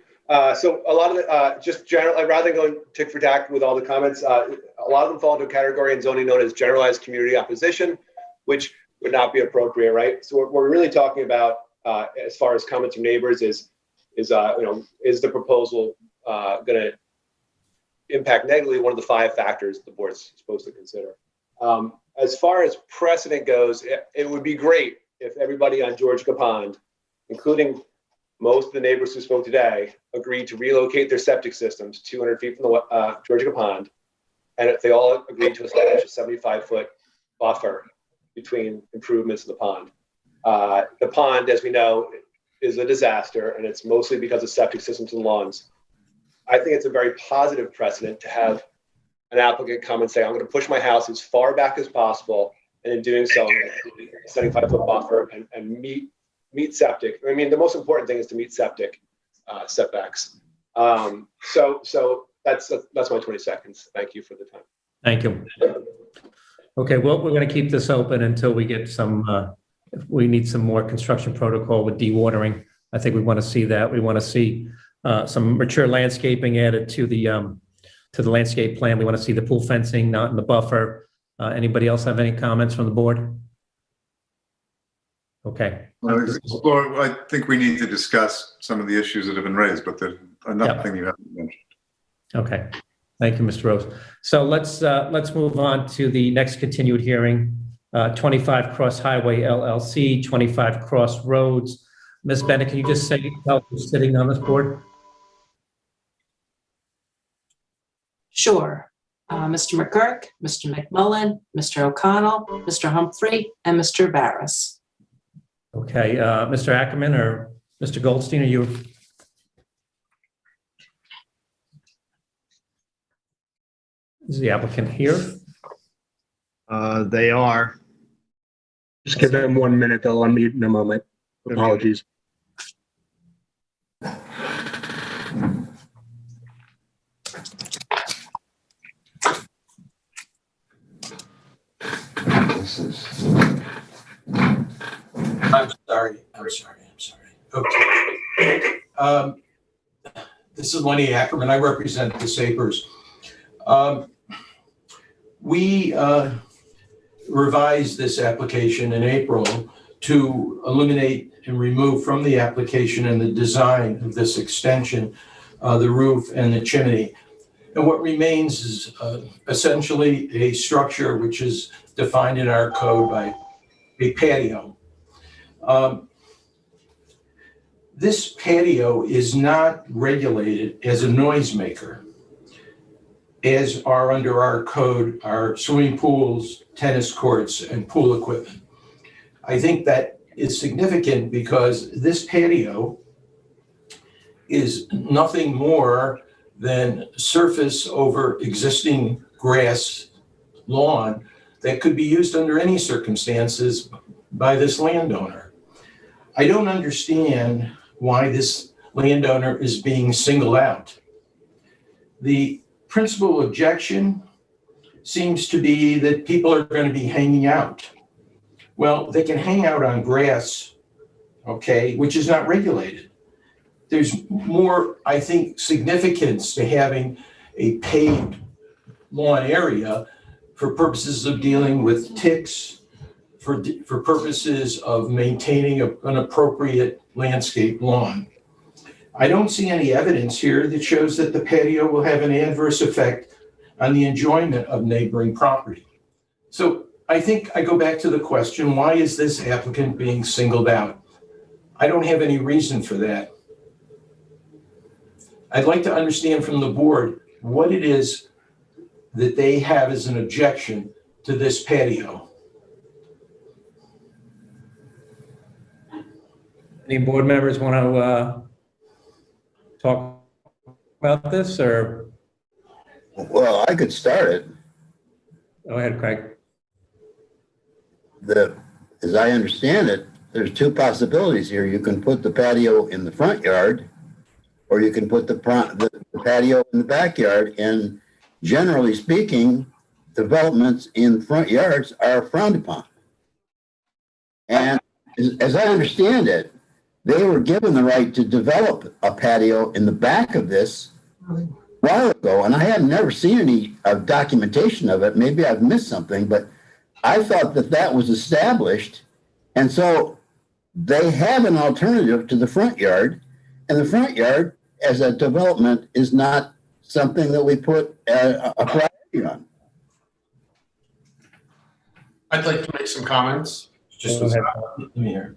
So a lot of the, just general, rather than going tick for tack with all the comments, a lot of them fall into a category in zoning known as generalized community opposition, which would not be appropriate, right? So what we're really talking about as far as comments from neighbors is the proposal going to impact negatively one of the 5 factors the board's supposed to consider. As far as precedent goes, it would be great if everybody on Georgia Pond, including most of the neighbors who spoke today, agreed to relocate their septic systems 200 feet from the Georgia Pond, and if they all agreed to establish a 75-foot buffer between improvements of the pond. The pond, as we know, is a disaster, and it's mostly because of septic systems and lawns. I think it's a very positive precedent to have an applicant come and say, I'm going to push my house as far back as possible, and in doing so, I'm going to create a 75-foot buffer and meet septic. I mean, the most important thing is to meet septic setbacks. So that's my 20 seconds. Thank you for the time. Thank you. Okay, well, we're going to keep this open until we get some, we need some more construction protocol with dewatering. I think we want to see that. We want to see some mature landscaping added to the landscape plan. We want to see the pool fencing, not in the buffer. Anybody else have any comments from the board? Okay. Laura, I think we need to discuss some of the issues that have been raised, but there's nothing you haven't mentioned. Okay. Thank you, Mr. Rose. So let's move on to the next continued hearing, 25 Cross Highway LLC, 25 Cross Roads. Ms. Bennett, can you just tell who's sitting on this board? Sure. Mr. McGurk, Mr. McMullen, Mr. O'Connell, Mr. Humphrey, and Mr. Barris. Okay, Mr. Ackerman or Mr. Goldstein, are you? Is the applicant here? They are. Just give them 1 minute. They'll unmute in a moment. Apologies. I'm sorry. Okay. This is Lenny Ackerman. I represent the Sabres. We revised this application in April to eliminate and remove from the application and the design of this extension the roof and the chimney. And what remains is essentially a structure which is defined in our code by a patio. This patio is not regulated as a noisemaker, as are under our code our swimming pools, tennis courts, and pool equipment. I think that is significant because this patio is nothing more than surface over existing grass lawn that could be used under any circumstances by this landowner. I don't understand why this landowner is being singled out. The principal objection seems to be that people are going to be hanging out. Well, they can hang out on grass, okay, which is not regulated. There's more, I think, significance to having a paved lawn area for purposes of dealing with ticks, for purposes of maintaining an appropriate landscape lawn. I don't see any evidence here that shows that the patio will have an adverse effect on the enjoyment of neighboring property. So I think I go back to the question, why is this applicant being singled out? I don't have any reason for that. I'd like to understand from the board what it is that they have as an objection to this patio. Any board members want to talk about this, or? Well, I could start it. Go ahead, Craig. As I understand it, there's two possibilities here. You can put the patio in the front yard, or you can put the patio in the backyard. And generally speaking, developments in front yards are frowned upon. And as I understand it, they were given the right to develop a patio in the back of this a while ago, and I have never seen any documentation of it. Maybe I've missed something, but I thought that that was established. And so they have an alternative to the front yard, and the front yard as a development is not something that we put a priority on. I'd like to make some comments. Just let me hear.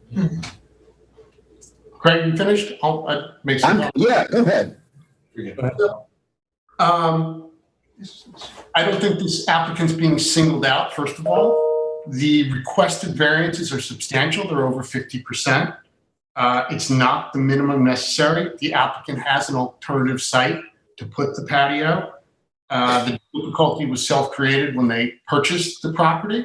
Craig, you finished? I'd make some comments. Yeah, go ahead. I don't think this applicant's being singled out, first of all. The requested variances are substantial. They're over 50%. It's not the minimum necessary. The applicant has an alternative site to put the patio. The difficulty was self-created when they purchased the property.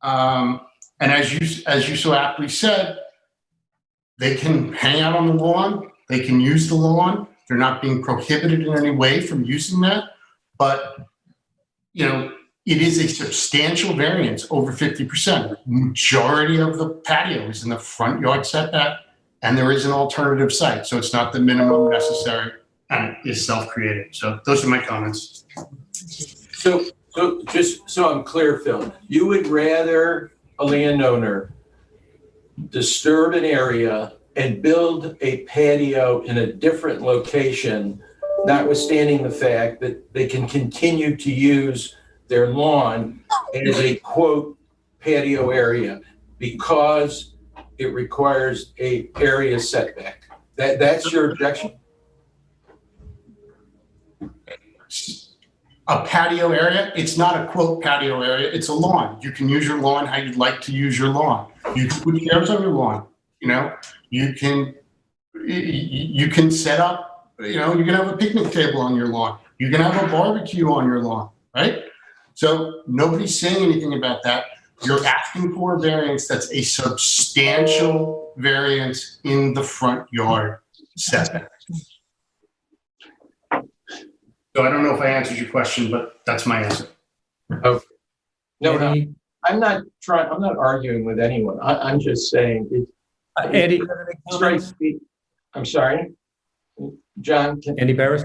And as you so aptly said, they can hang out on the lawn. They can use the lawn. They're not being prohibited in any way from using that. But, you know, it is a substantial variance, over 50%. The majority of the patio is in the front yard setback, and there is an alternative site. So it's not the minimum necessary, and it is self-created. So those are my comments. So just so I'm clear, Phil, you would rather a landowner disturb an area and build a patio in a different location, notwithstanding the fact that they can continue to use their lawn as a quote patio area because it requires a area setback. That's your objection? a patio area. It's not a quote patio area. It's a lawn. You can use your lawn how you'd like to use your lawn. You can put chairs on your lawn. You know, you can set up, you know, you can have a picnic table on your lawn. You can have a barbecue on your lawn, right? So nobody's saying anything about that. You're asking for a variance that's a substantial variance in the front yard setback. So I don't know if I answered your question, but that's my answer. Okay. No, I'm not arguing with anyone. I'm just saying it. Andy, I'm sorry, John. Andy Barris?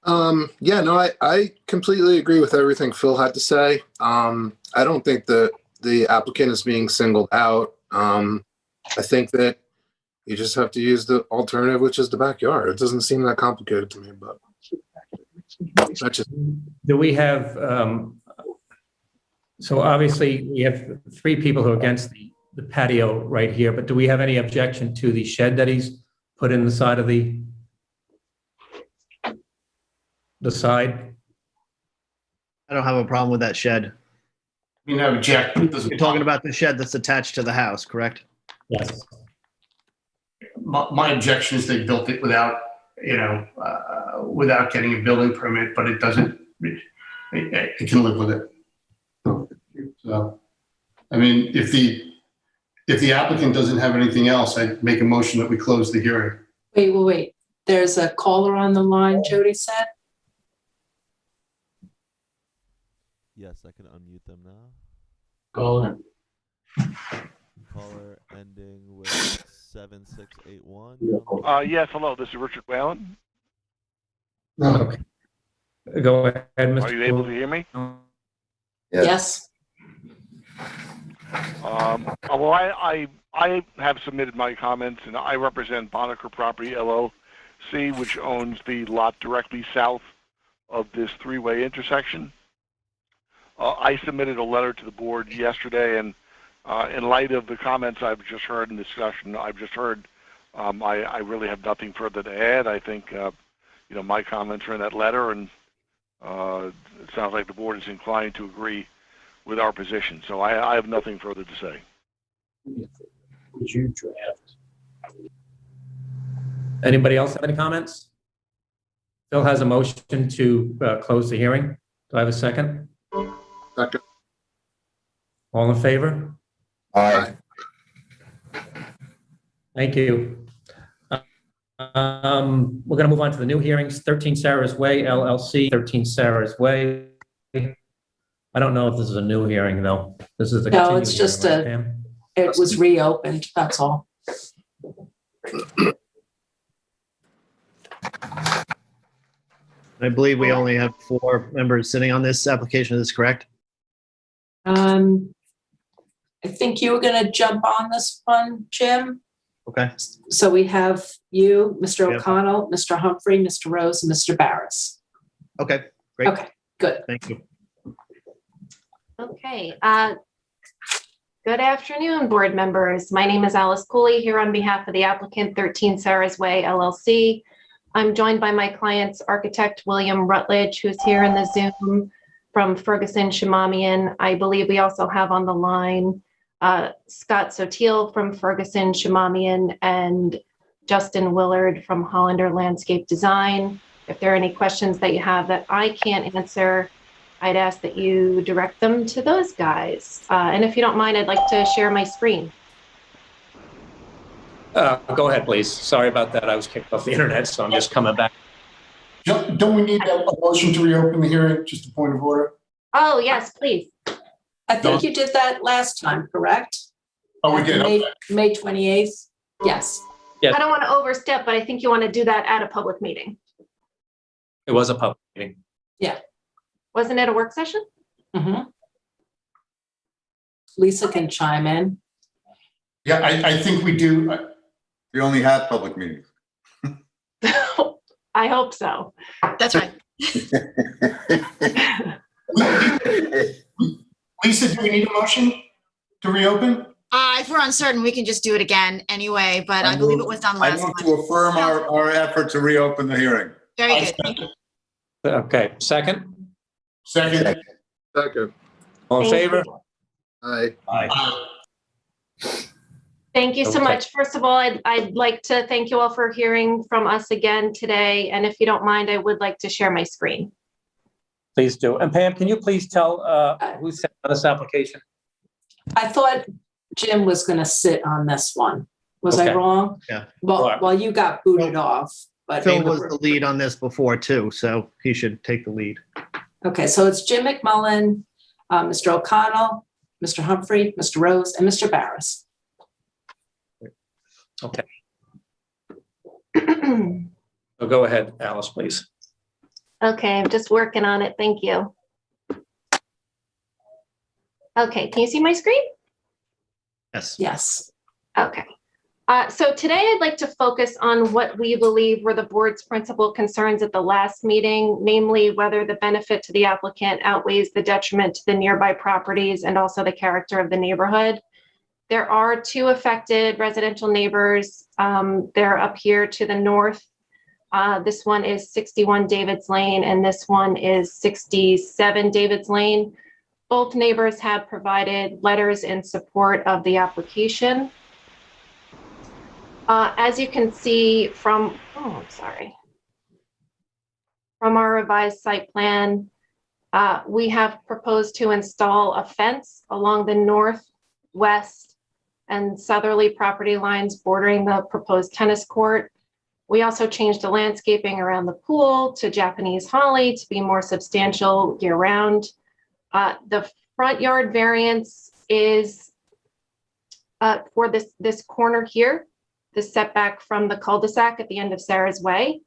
Yeah, no, I completely agree with everything Phil had to say. I don't think that the applicant is being singled out. I think that you just have to use the alternative, which is the backyard. It doesn't seem that complicated to me, but that's just. Do we have, so obviously we have 3 people who are against the patio right here, but do we have any objection to the shed that he's put in the side of the side? I don't have a problem with that shed. You know, Jack, you're talking about the shed that's attached to the house, correct? Yes. My objection is they built it without, you know, without getting a building permit, but it doesn't, it can live with it. So, I mean, if the applicant doesn't have anything else, I'd make a motion that we close the hearing. Wait. There's a caller on the line, Jody said. Yes, I can unmute them now. Caller. Caller ending with 7681. Yes, hello. This is Richard Whalen. Okay. Go ahead, Mr. Are you able to hear me? Yes. Well, I have submitted my comments, and I represent Bonacker Property LLC, which owns the lot directly south of this 3-way intersection. I submitted a letter to the board yesterday, and in light of the comments I've just heard in discussion, I really have nothing further to add. I think, my comments are in that letter, and it sounds like the board is inclined to agree with our position. So I have nothing further to say. Would you draft? Anybody else have any comments? Phil has a motion to close the hearing. Do I have a second? Second. All in favor? Aye. Thank you. We're going to move on to the new hearings. 13 Sarah's Way, LLC, 13 Sarah's Way. I don't know if this is a new hearing, though. This is the No, it's just it was reopened, that's all. I believe we only have 4 members sitting on this application. Is this correct? I think you were going to jump on this one, Jim. Okay. So we have you, Mr. Yep. O'Connell, Mr. Humphrey, Mr. Rose, and Mr. Barris. Okay, great. Okay, good. Thank you. Okay. Good afternoon, board members. My name is Alice Cooley here on behalf of the applicant 13 Sarah's Way, LLC. I'm joined by my client's architect, William Rutledge, who's here in the Zoom from Ferguson Shimamian. I believe we also have on the line Scott Sotil from Ferguson Shimamian and Justin Willard from Hollander Landscape Design. If there are any questions that you have that I can't answer, I'd ask that you direct them to those guys. And if you don't mind, I'd like to share my screen. Go ahead, please. Sorry about that. I was kicked off the internet, so I'm just coming back. Don't we need a motion to reopen the hearing? Just a point of order. Oh, yes, please. I think you did that last time, correct? Oh, we did. Okay. May 28th? Yes. I don't want to overstep, but I think you want to do that at a public meeting. It was a public meeting. Yeah. Wasn't it a work session? Mm-hmm. Lisa can chime in. Yeah, I think we do. We only have public meetings. I hope so. That's right. Lisa, do we need a motion to reopen? If we're uncertain, we can just do it again anyway, but I believe it was done last I time. move to affirm our effort to reopen the hearing. Very good. Okay, second? Second. Second. All in Thank favor? you. Aye. Aye. Thank you so Okay. much. First of all, I'd like to thank you all for hearing from us again today. And if you don't mind, I would like to share my screen. Please do. And Pam, can you please tell who sent this application? I thought Jim was going to sit on this one. Was I Okay. wrong? Yeah. Well, you got booted off. But Phil was the lead on this before too, so he should take the lead. Okay, so it's Jim McMullen, Mr. O'Connell, Mr. Humphrey, Mr. Rose, and Mr. Barris. Okay. So go ahead, Alice, please. Okay, I'm just working on it. Thank you. Okay, can you see my screen? Yes. Yes. Okay. So today I'd like to focus on what we believe were the board's principal concerns at the last meeting, namely whether the benefit to the applicant outweighs the detriment to the nearby properties and also the character of the neighborhood. There are two affected residential neighbors. They're up here to the north. This one is 61 Davids Lane and this one is 67 Davids Lane. Both neighbors have provided letters in support of the application. As you can see from, from our revised site plan, we have proposed to install a fence along the north, west, and southerly property lines bordering the proposed tennis court. We also changed the landscaping around the pool to Japanese holly to be more substantial year-round. The front yard variance is for this corner here, the setback from the cul-de-sac at the end of Sarah's Way.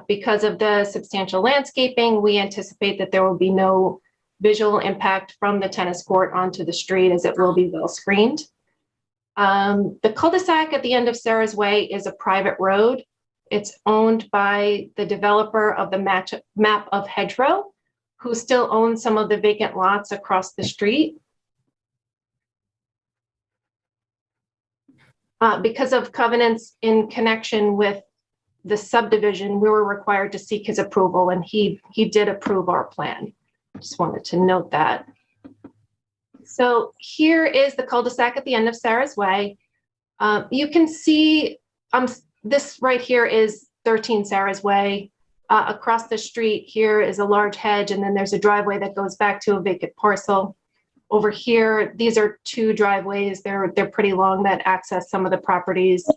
Because of the substantial landscaping, we anticipate that there will be no visual impact from the tennis court onto the street as it will be well screened. The cul-de-sac at the end of Sarah's Way is a private road. It's owned by the developer of the map of Hedgerow, who still owns some of the vacant lots across the street. Because of covenants in connection with the subdivision, we were required to seek his approval, and he did approve our plan. Just wanted to note that. So here is the cul-de-sac at the end of Sarah's Way. You can see this right here is 13 Sarah's Way. Across the street here is a large hedge, and then there's a driveway that goes back to a vacant parcel. Over here, these are two driveways. They're pretty long that access some of the properties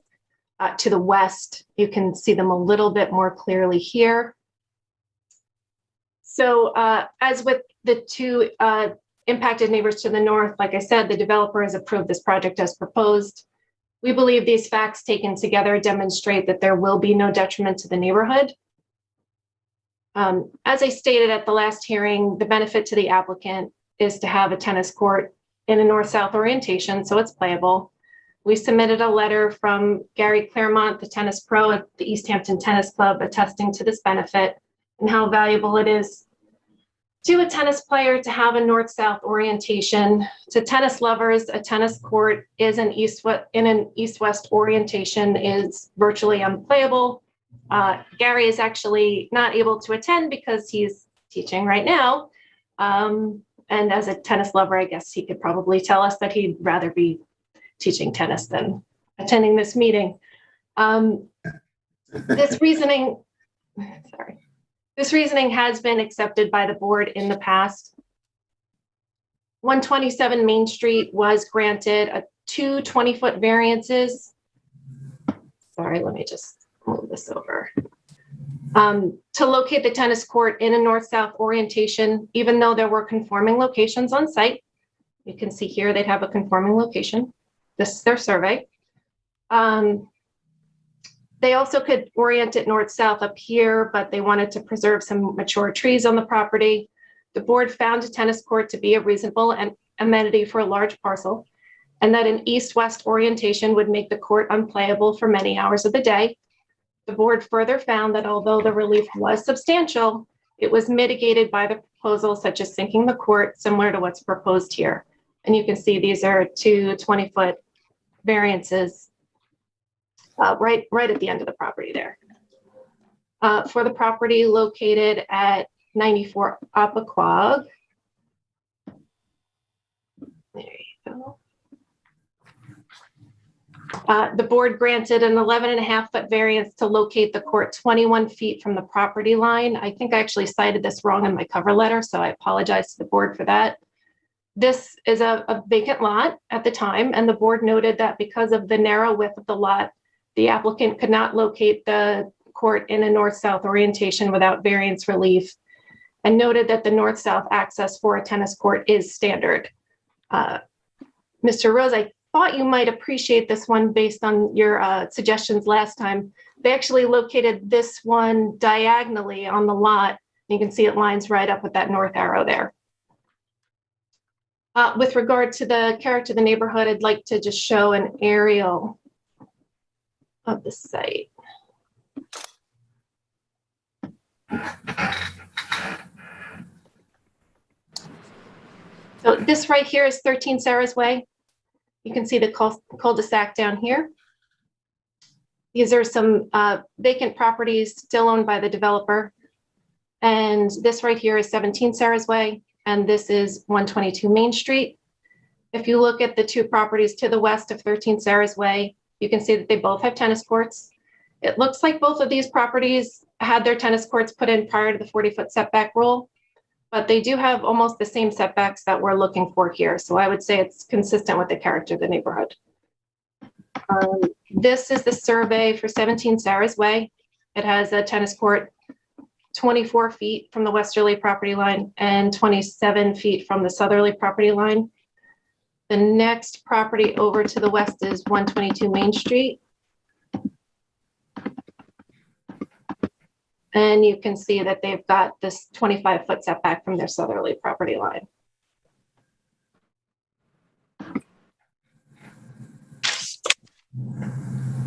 to the west. You can see them a little bit more clearly here. So as with the two impacted neighbors to the north, like I said, the developer has approved this project as proposed. We believe these facts taken together demonstrate that there will be no detriment to the neighborhood. As I stated at the last hearing, the benefit to the applicant is to have a tennis court in a north-south orientation, so it's playable. We submitted a letter from Gary Claremont, the tennis pro at the East Hampton Tennis Club, attesting to this benefit and how valuable it is to a tennis player to have a north-south orientation. To tennis lovers, a tennis court is in an east-west orientation is virtually unplayable. Gary is actually not able to attend because he's teaching right now. And as a tennis lover, I guess he could probably tell us that he'd rather be teaching tennis than attending this meeting. This reasoning has been accepted by the board in the past. 127 Main Street was granted two 20-foot variances. Sorry, let me just move this over. To locate the tennis court in a north-south orientation, even though there were conforming locations on site. You can see here they'd have a conforming location. This is their survey. They also could orient it north-south up here, but they wanted to preserve some mature trees on the property. The board found a tennis court to be a reasonable amenity for a large parcel, and that an east-west orientation would make the court unplayable for many hours of the day. The board further found that although the relief was substantial, it was mitigated by the proposal such as sinking the court, similar to what's proposed here. And you can see these are two 20-foot variances right at the end of the property there. For the property located at 94 Appoquog. There you go. The board granted an 11.5-foot variance to locate the court 21 feet from the property line. I think I actually cited this wrong in my cover letter, so I apologize to the board for that. This is a vacant lot at the time, and the board noted that because of the narrow width of the lot, the applicant could not locate the court in a north-south orientation without variance relief, and noted that the north-south access for a tennis court is standard. Mr. Rose, I thought you might appreciate this one based on your suggestions last time. They actually located this one diagonally on the lot. You can see it lines right up with that north arrow there. With regard to the character of the neighborhood, I'd like to just show an aerial of the site. So this right here is 13 Sarah's Way. You can see the cul-de-sac down here. These are some vacant properties still owned by the developer. And this right here is 17 Sarah's Way, and this is 122 Main Street. If you look at the two properties to the west of 13 Sarah's Way, you can see that they both have tennis courts. It looks like both of these properties had their tennis courts put in prior to the 40-foot setback rule, but they do have almost the same setbacks that we're looking for here. So I would say it's consistent with the character of the neighborhood. This is the survey for 17 Sarah's Way. It has a tennis court 24 feet from the westerly property line and 27 feet from the southerly property line. The next property over to the west is 122 Main Street. And you can see that they've got this 25-foot setback from their southerly property line.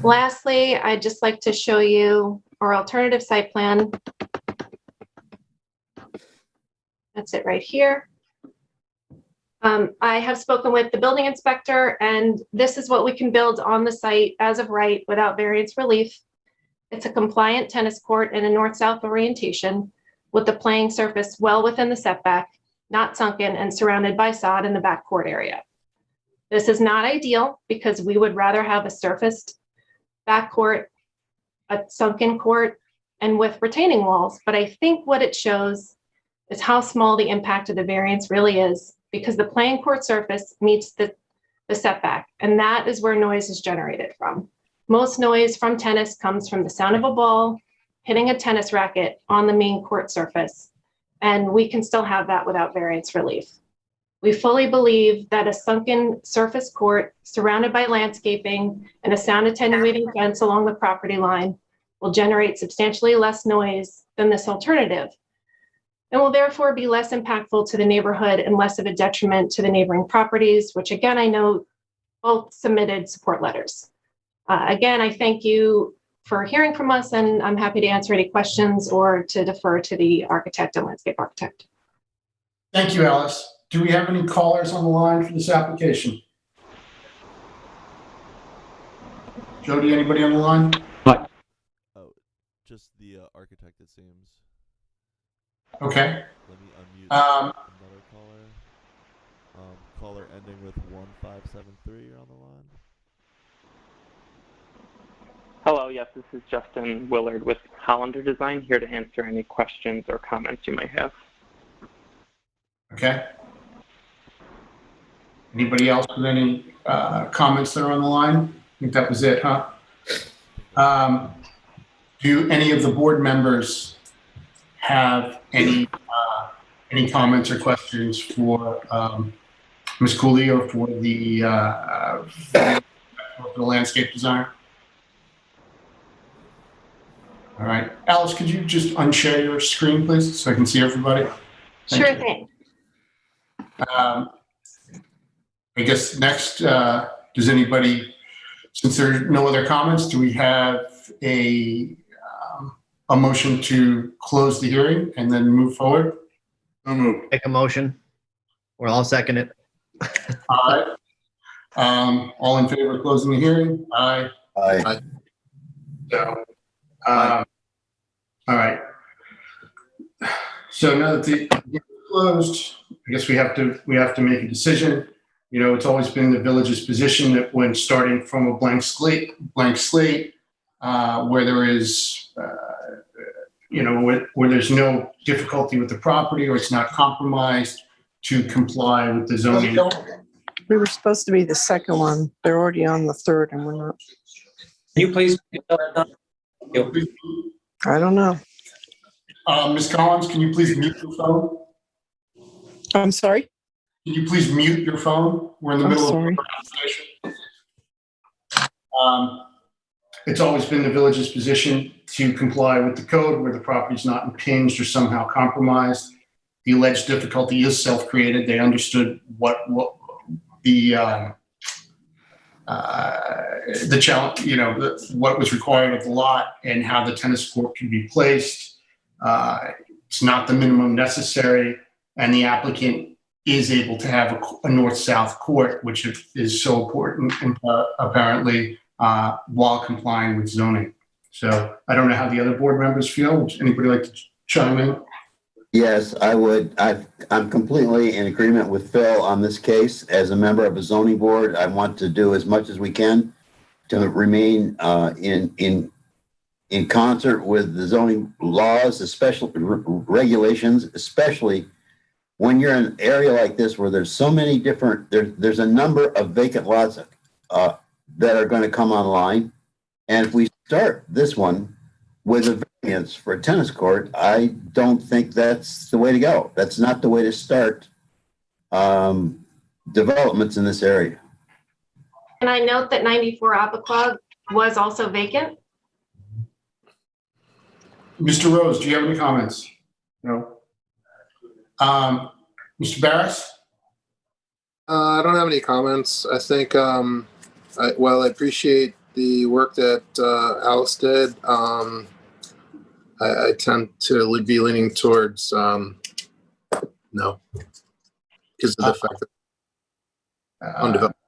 Lastly, I'd just like to show you our alternative site plan. That's it right here. I have spoken with the building inspector, and this is what we can build on the site as of right without variance relief. It's a compliant tennis court in a north-south orientation with the playing surface well within the setback, not sunken and surrounded by sod in the back court area. This is not ideal because we would rather have a surfaced back court, a sunken court, and with retaining walls. But I think what it shows is how small the impact of the variance really is, because the playing court surface meets the setback, and that is where noise is generated from. Most noise from tennis comes from the sound of a ball hitting a tennis racket on the main court surface, and we can still have that without variance relief. We fully believe that a sunken surface court surrounded by landscaping and a sound attenuating fence along the property line will generate substantially less noise than this alternative, and will therefore be less impactful to the neighborhood and less of a detriment to the neighboring properties, which again, I know both submitted support letters. Again, I thank you for hearing from us, and I'm happy to answer any questions or to defer to the architect and landscape architect. Thank you, Alice. Do we have any callers on the line for this application? Jody, anybody on the line? Oh, just the architect, it seems. Okay. Let me unmute another caller. Caller ending with 1573, you're on the line. Hello, yes, this is Justin Willard with Hollander Design, here to answer any questions or comments you may have. Okay. Anybody else with any comments that are on the line? I think that was it, huh? Do any of the board members have any comments or questions for Ms. Cooley or for the landscape designer? All right. Alice, could you just unshare your screen, please, so I can see everybody? Sure thing. I guess next, does anybody, since there are no other comments, do we have a motion to close the hearing and then move forward? Make a motion, or I'll second it. All right. All in favor of closing the hearing? Aye. Aye. So, all right. So now that the hearing is closed, I guess we have to make a decision. You know, it's always been the village's position that when starting from a blank slate, where there is, where there's no difficulty with the property or it's not compromised, to comply with the zoning. We were supposed to be the second one. They're already on the third and we're not. Can you please? I don't know. Ms. Collins, can you please mute your phone? I'm sorry? Can you please mute your phone? We're in the middle of a conversation. It's always been the village's position to comply with the code where the property is not impinged or somehow compromised. The alleged difficulty is self-created. They understood what the challenge, what was required of the lot and how the tennis court can be placed. It's not the minimum necessary, and the applicant is able to have a north-south court, which is so important, apparently, while complying with zoning. So I don't know how the other board members feel. Would anybody like to chime in? Yes, I would. I'm completely in agreement with Phil on this case. As a member of a zoning board, I want to do as much as we can to remain in concert with the zoning laws, especially regulations, especially when you're in an area like this where there's so many different, there's a number of vacant lots that are going to come online. And if we start this one with a variance for a tennis court, I don't think that's the way to go. That's not the way to start developments in this area. And I note that 94 Apicog was also vacant. Mr. Rose, do you have any comments? No. Mr. Barris? I don't have any comments. I think, I appreciate the work that Alice did. I tend to be leaning towards no, because of the fact that undeveloped.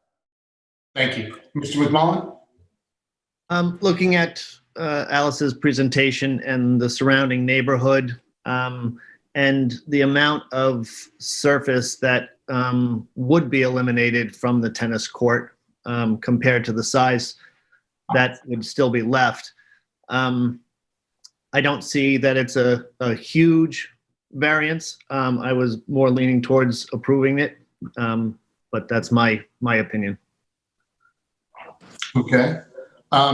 Thank you. Mr. McMullen? Looking at Alice's presentation and the surrounding neighborhood and the amount of surface that would be eliminated from the tennis court compared to the size that would still be left. I don't see that it's a huge variance. I was more leaning towards approving it, but that's my opinion. Okay.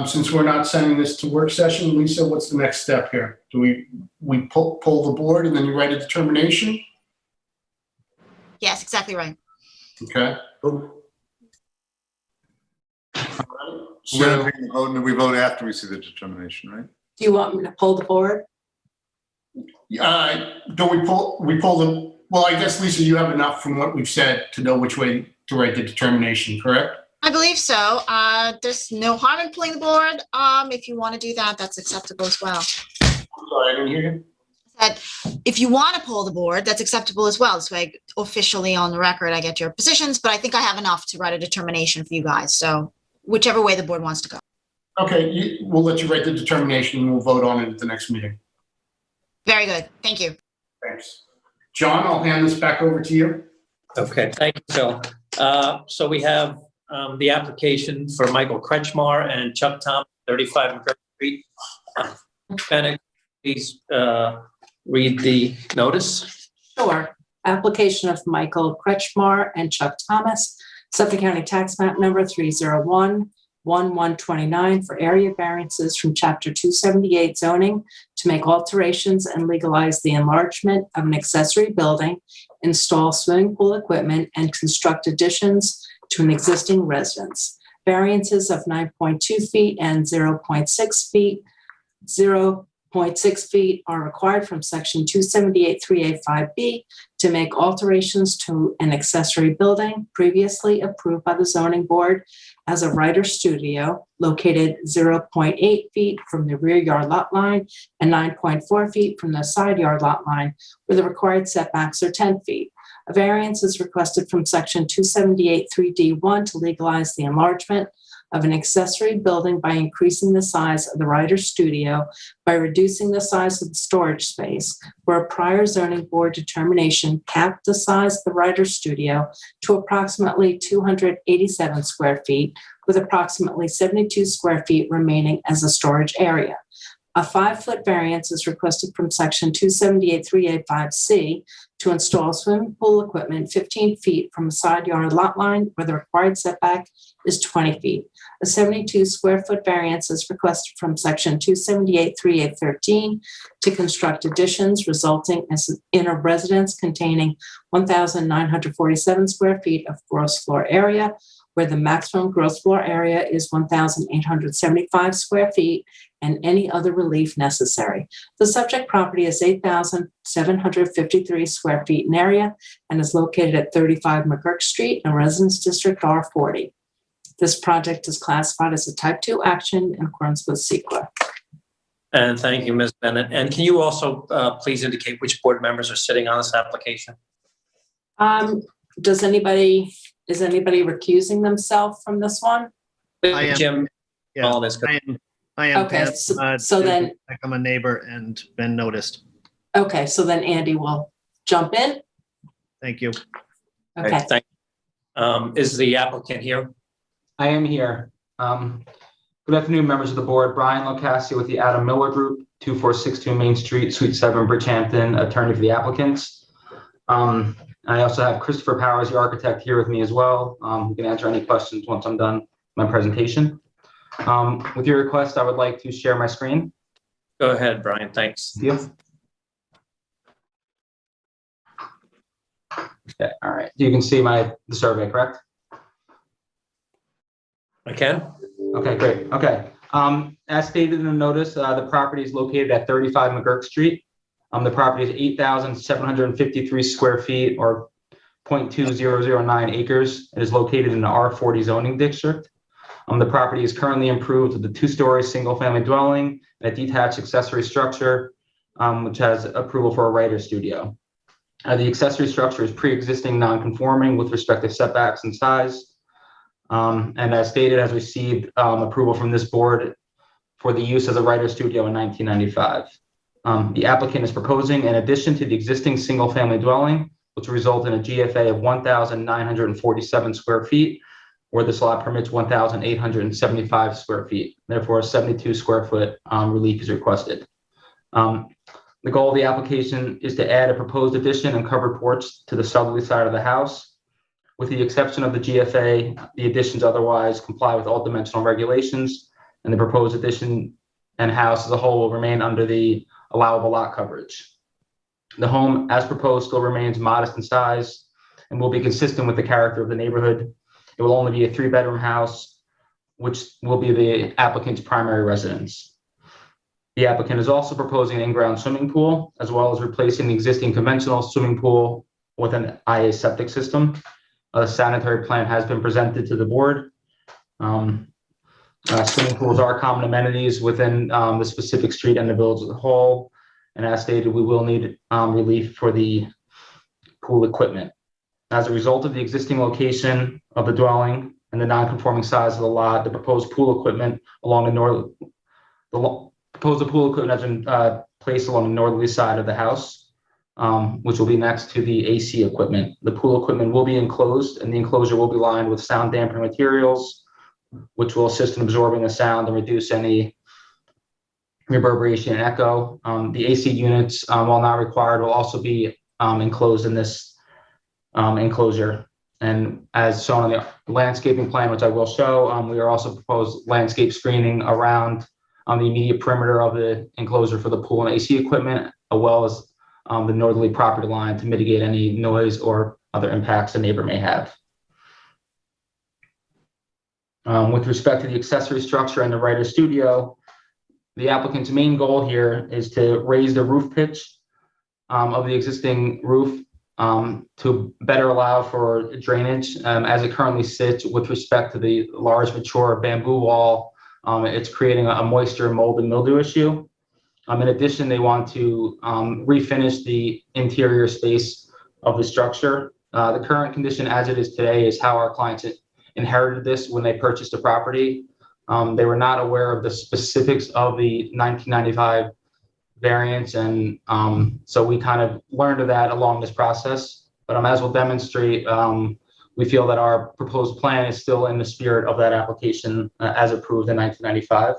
Since we're not sending this to work session, Lisa, what's the next step here? Do we pull the board and then you write a determination? Yes, exactly right. Okay. So we vote after we see the determination, right? Do you want me to pull the board? Don't we pull them? Well, I guess, Lisa, you have enough from what we've said to know which way to write the determination, correct? I believe so. There's no harm in pulling the board. If you want to do that, that's acceptable as well. Sorry, I didn't hear you. I said, if you want to pull the board, that's acceptable as well. This way, officially on the record, I get your positions, but I think I have enough to write a determination for you guys. So whichever way the board wants to go. Okay, we'll let you write the determination and we'll vote on it at the next meeting. Very good. Thank you. Thanks. John, I'll hand this back over to you. Okay, thank you, Phil. So we have the application for Michael Kretschmar and Chuck Thomas, 35 McGregor Street. Bennett, please read the notice. Sure. Application of Michael Kretschmar and Chuck Thomas, Suffolk County Tax Map Number 301-1129 for area variances from Chapter 278 zoning to make alterations and legalize the enlargement of an accessory building, install swimming pool equipment, and construct additions to an existing residence. Variances of 9.2 feet and 0.6 feet. 0.6 feet are required from Section 278-3A-5B to make alterations to an accessory building previously approved by the zoning board as a writer studio located 0.8 feet from the rear yard lot line and 9.4 feet from the side yard lot line, where the required setbacks are 10 feet. A variance is requested from Section 278-3D1 to legalize the enlargement of an accessory building by increasing the size of the writer's studio by reducing the size of the storage space, where a prior zoning board determination capped the size of the writer's studio to approximately 287 square feet, with approximately 72 square feet remaining as a storage area. A 5-foot variance is requested from section 278-385C to install swimming pool equipment 15 feet from a side yard lot line where the required setback is 20 feet. A 72 square foot variance is requested from section 278-3813 to construct additions resulting in a residence containing 1,947 square feet of gross floor area, where the maximum gross floor area is 1,875 square feet, and any other relief necessary. The subject property is 8,753 square feet in area and is located at 35 McGurk Street in Residence District R40. This project is classified as a type 2 action in accordance with SEQA. And thank you, Ms. Bennett. And can you also please indicate which board members are sitting on this application? Is anybody recusing themselves from this one? I am. Jim. Yeah, I am. Okay, Pam, so then, I'm a neighbor and been noticed. okay, so then Andy will jump in. Thank you. Okay. Thank you. Is the applicant here? I am here. Good afternoon, members of the board. Brian Locascio with the Adam Miller Group, 2462 Main Street, Suite 7, Bridgehampton, attorney for the applicants. I also have Christopher Powers, the architect, here with me as well. Who can answer any questions once I'm done my presentation. With your request, I would like to share my screen. Go ahead, Brian. Thanks. Thank you. Okay, all right. You can see the survey, correct? I can. Okay, great. Okay. As stated in the notice, the property is located at 35 McGurk Street. The property is 8,753 square feet or 0.2009 acres. It is located in the R40 zoning district. The property is currently improved with a 2-story single-family dwelling and a detached accessory structure, which has approval for a writer's studio. The accessory structure is pre-existing non-conforming with respect to setbacks and size. And as stated, has received approval from this board for the use as a writer's studio in 1995. The applicant is proposing, in addition to the existing single-family dwelling, which will result in a GFA of 1,947 square feet, where this lot permits 1,875 square feet. Therefore, a 72 square foot relief is requested. The goal of the application is to add a proposed addition and covered porch to the southerly side of the house. With the exception of the GFA, the additions otherwise comply with all dimensional regulations, and the proposed addition and house as a whole will remain under the allowable lot coverage. The home, as proposed, still remains modest in size and will be consistent with the character of the neighborhood. It will only be a 3-bedroom house, which will be the applicant's primary residence. The applicant is also proposing an in-ground swimming pool, as well as replacing the existing conventional swimming pool with an IA septic system. A sanitary plan has been presented to the board. Swimming pools are common amenities within the specific street and the village as a whole. And as stated, we will need relief for the pool equipment. As a result of the existing location of the dwelling and the non-conforming size of the lot, the proposed pool equipment along the pool equipment has been placed along the northerly side of the house, which will be next to the AC equipment. The pool equipment will be enclosed, and the enclosure will be lined with sound dampening materials, which will assist in absorbing the sound and reduce any reverberation and echo. The AC units, while not required, will also be enclosed in this enclosure. And as shown on the landscaping plan, which I will show, we are also proposed landscape screening around the immediate perimeter of the enclosure for the pool and AC equipment, as well as the northerly property line to mitigate any noise or other impacts the neighbor may have. With respect to the accessory structure and the writer's studio, the applicant's main goal here is to raise the roof pitch of the existing roof to better allow for drainage. As it currently sits with respect to the large mature bamboo wall, it's creating a moisture, mold, and mildew issue. In addition, they want to refinish the interior space of the structure. The current condition as it is today is how our clients inherited this when they purchased the property. They were not aware of the specifics of the 1995 variance, and so we kind of learned of that along this process. But as we'll demonstrate, we feel that our proposed plan is still in the spirit of that application as approved in 1995.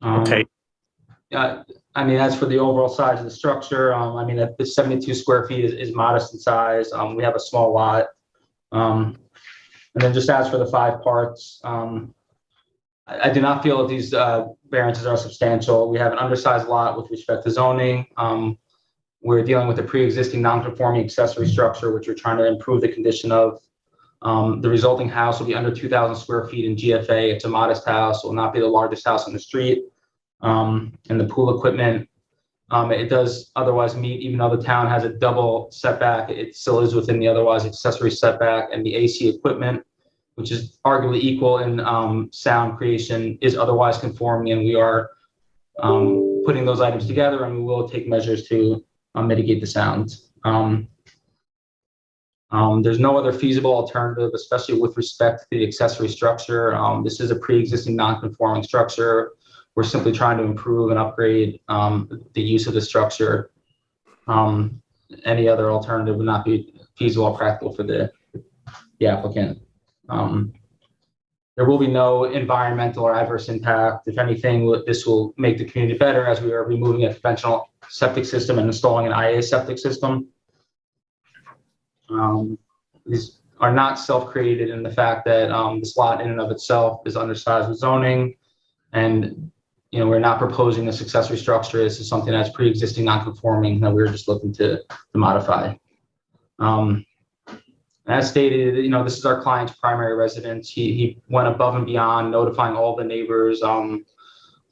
Okay. I mean, as for the overall size of the structure, I mean, the 72 square feet is modest in size. We have a small lot. And then just as for the 5 parts, I do not feel that these variances are substantial. We have an undersized lot with respect to zoning. We're dealing with a pre-existing non-conforming accessory structure, which we're trying to improve the condition of. The resulting house will be under 2,000 square feet in GFA. It's a modest house. It will not be the largest house on the street. And the pool equipment, it does otherwise meet, even though the town has a double setback, it still is within the otherwise accessory setback, and the AC equipment, which is arguably equal in sound creation, is otherwise conforming, and we are putting those items together, and we will take measures to mitigate the sound. There's no other feasible alternative, especially with respect to the accessory structure. This is a pre-existing non-conforming structure. We're simply trying to improve and upgrade the use of the structure. Any other alternative would not be feasible or practical for the applicant. There will be no environmental or adverse impact. If anything, this will make the community better, as we are removing a conventional septic system and installing an IA septic system. These are not self-created in the fact that this lot in and of itself is undersized with zoning, and we're not proposing this accessory structure. This is something that's pre-existing non-conforming that we're just looking to modify. As stated, this is our client's primary residence. He went above and beyond notifying all the neighbors,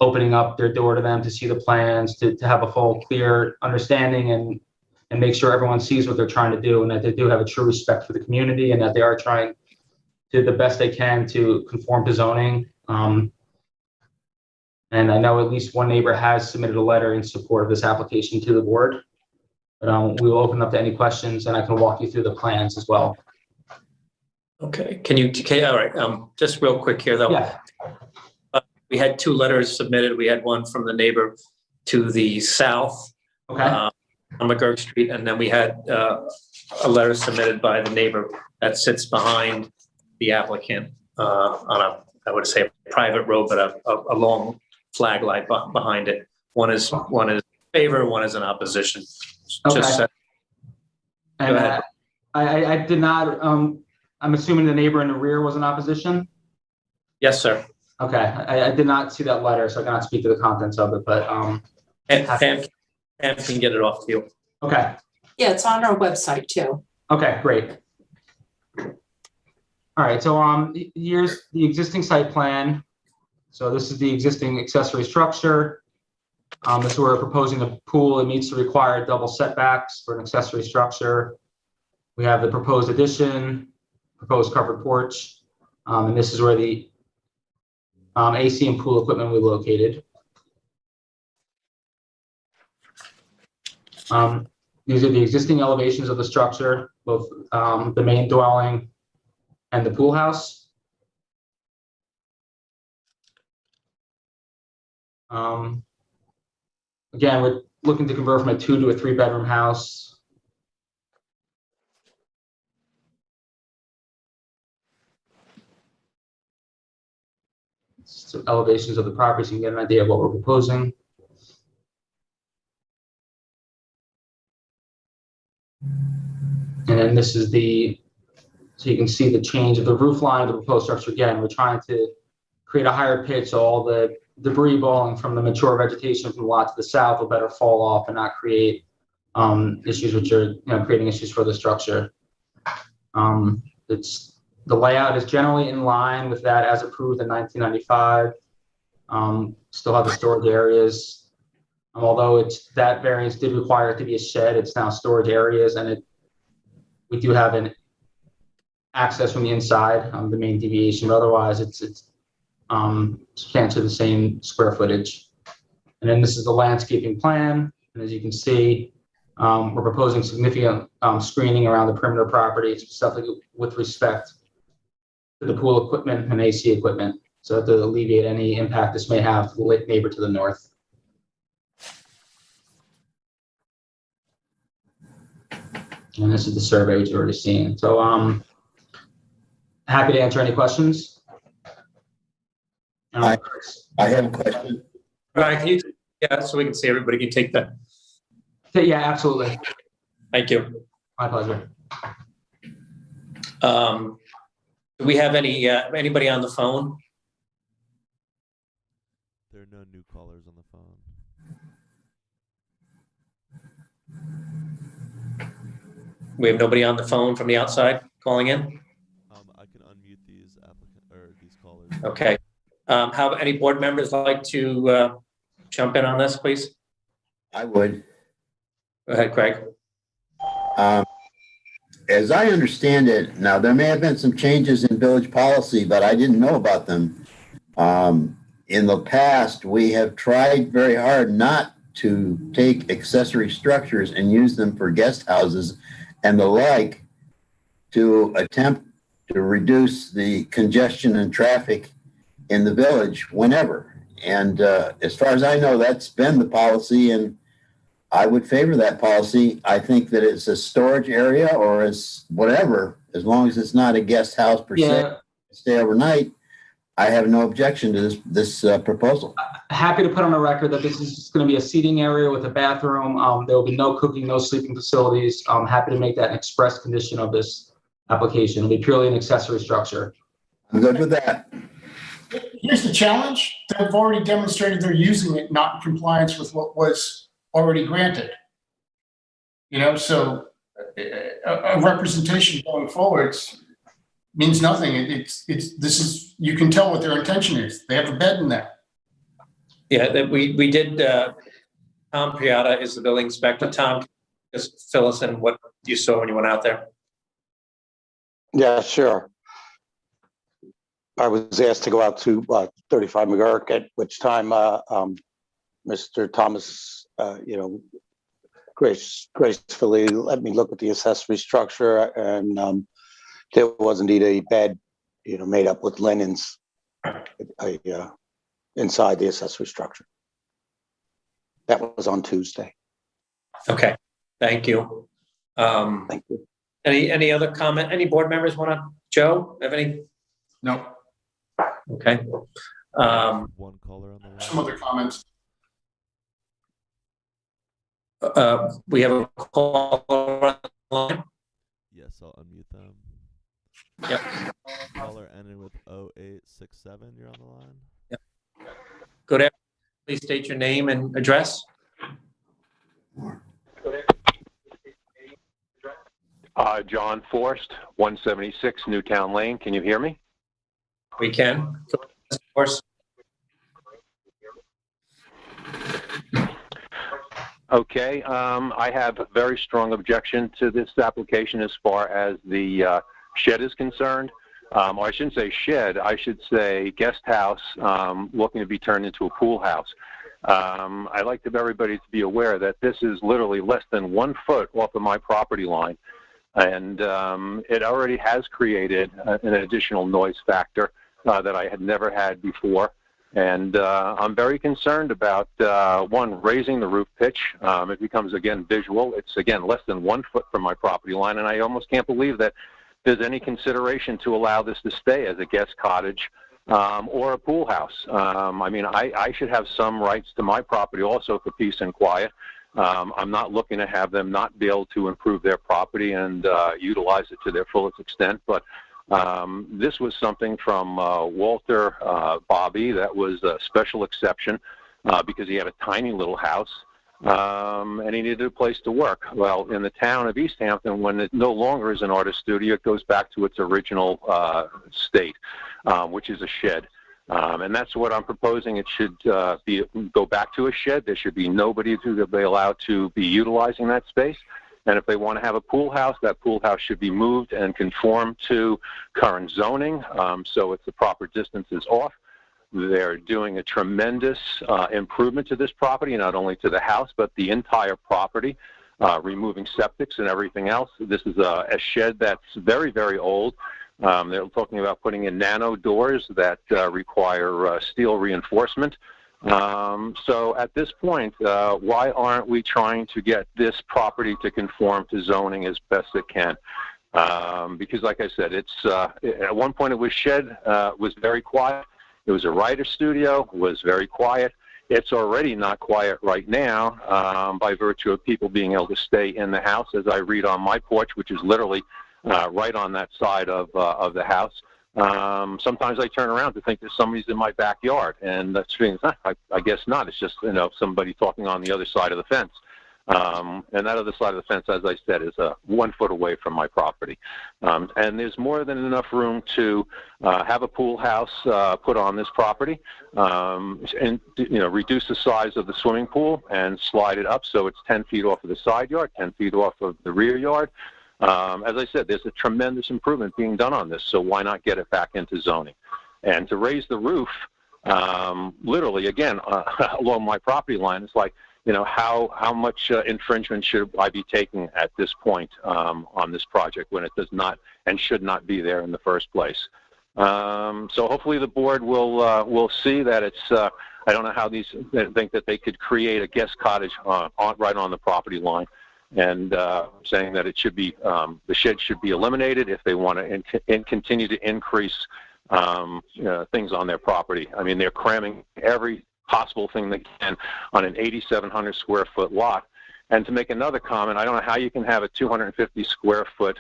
opening up their door to them to see the plans, to have a full, clear understanding and make sure everyone sees what they're trying to do, and that they do have a true respect for the community, and that they are trying to do the best they can to conform to zoning. And I know at least one neighbor has submitted a letter in support of this application to the board. But we will open up to any questions, and I can walk you through the plans as well. Okay. All right. Just real quick here, though. Yeah. We had 2 letters submitted. We had one from the neighbor to the south, okay, on McGurk Street, and then we had a letter submitted by the neighbor that sits behind the applicant on a, I would say, a private road, but a long flag light behind it. One is in favor, one is in opposition. Okay. Just and I did not. I'm assuming the neighbor in the rear was in opposition. Yes, sir. Okay, I did not see that letter, so I cannot speak to the contents of it. But Pam can get it off to you. Okay. Yeah, it's on our website too. Okay, great. All right, so here's the existing site plan. So this is the existing accessory structure. This is where we're proposing a pool. It meets the required double setbacks for an accessory structure. We have the proposed addition, proposed covered porch, and this is where the AC and pool equipment will be located. These are the existing elevations of the structure, both the main dwelling and the pool house. Again, we're looking to convert from a 2 to a 3-bedroom house. So elevations of the property, so you can get an idea of what we're proposing. And then this is so you can see the change of the roof line of the proposed structure. Again, we're trying to create a higher pitch, so all the debris falling from the mature vegetation from the lot to the south will better fall off and not create issues which are creating issues for the structure. The layout is generally in line with that as approved in 1995. Still have the storage areas. Although that variance did require it to be a shed, it's now storage areas, and we do have an access from the inside, the main deviation, but otherwise it's substantially the same square footage. And then this is the landscaping plan. And as you can see, We're proposing significant screening around the perimeter property, specifically with respect to the pool equipment and AC equipment, so to alleviate any impact this may have to the neighbor to the north. And this is the survey which you've already seen. So happy to answer any questions. I have a question. Brian, can you, yeah, so we can see everybody can take that. Yeah, absolutely. Thank you. My pleasure. Do we have anybody on the phone? There are no new callers on the phone. We have nobody on the phone from the outside calling in? I can unmute these these callers. Okay. How any board members like to jump in on this, please? I would. Go ahead, Craig. As I understand it, now there may have been some changes in village policy, but I didn't know about them. In the past, we have tried very hard not to take accessory structures and use them for guest houses and the like to attempt to reduce the congestion and traffic in the village whenever. And as far as I know, that's been the policy, and I would favor that policy. I think that it's a storage area or as whatever, as long as it's not a guest house per se, stay overnight. I have no objection to this proposal. Happy to put on the record that this is going to be a seating area with a bathroom. There will be no cooking, no sleeping facilities. I'm happy to make that an express condition of this application. It'll be purely an accessory structure. I'm good with that. Here's the challenge. They've already demonstrated they're using it not in compliance with what was already granted. You know, so a representation going forwards means nothing. You can tell what their intention is. They have a bed in there. Yeah, we did, Tom Priata is the building inspector. Tom, just fill us in what you saw when you went out there. Yeah, sure. I was asked to go out to 35 McGurk, at which time Mr. Thomas, gracefully let me look at the accessory structure, and there was indeed a bed, made up with linens inside the accessory structure. That was on Tuesday. Okay, thank you. Thank you. Any other comment? Any board members want to? Joe, have any? No. Okay. One caller on the line. Some other comments. We have a caller on the line. Yes, I'll unmute them. Yep. Caller ending with 0867. You're on the line. Yep. Good afternoon. Please state your name and address. John Forst, 176 Newtown Lane. Can you hear me? We can. Of course. Okay. I have a very strong objection to this application as far as the shed is concerned. Or I shouldn't say shed. I should say guest house looking to be turned into a pool house. I'd like everybody to be aware that this is literally less than 1 foot off of my property line. And it already has created an additional noise factor that I had never had before. And I'm very concerned about, one, raising the roof pitch. It becomes, again, visual. It's, again, less than 1 foot from my property line. And I almost can't believe that there's any consideration to allow this to stay as a guest cottage or a pool house. I mean, I should have some rights to my property also for peace and quiet. I'm not looking to have them not be able to improve their property and utilize it to their fullest extent. But this was something from Walter Bobby that was a special exception because he had a tiny little house and he needed a place to work. Well, in the town of East Hampton, when it no longer is an artist studio, it goes back to its original state, which is a shed. And that's what I'm proposing. It should go back to a shed. There should be nobody who be allowed to be utilizing that space. And if they want to have a pool house, that pool house should be moved and conform to current zoning, so it's the proper distances off. They're doing a tremendous improvement to this property, not only to the house, but the entire property. removing septics and everything else. This is a shed that's very, very old. They're talking about putting in nano doors that require steel reinforcement. So at this point, why aren't we trying to get this property to conform to zoning as best it can? Because like I said, it's at one point it was shed, was very quiet. It was a writer studio, was very quiet. It's already not quiet right now by virtue of people being able to stay in the house, as I read on my porch, which is literally right on that side of the house. Sometimes I turn around to think that somebody's in my backyard, and that's I guess not. It's just somebody talking on the other side of the fence. And that other side of the fence, as I said, is 1 foot away from my property. And there's more than enough room to have a pool house put on this property, and reduce the size of the swimming pool and slide it up so it's 10 feet off of the side yard, 10 feet off of the rear yard. As I said, there's a tremendous improvement being done on this, so why not get it back into zoning? And to raise the roof, literally, again, along my property line, it's like, how much infringement should I be taking at this point on this project when it does not and should not be there in the first place? So hopefully the board will see that it's, I don't know how these think that they could create a guest cottage right on the property line, and saying that it should be, the shed should be eliminated if they want to continue to increase things on their property. I mean, they're cramming every possible thing they can on an 8,700 square foot lot. And to make another comment, I don't know how you can have a 250 square foot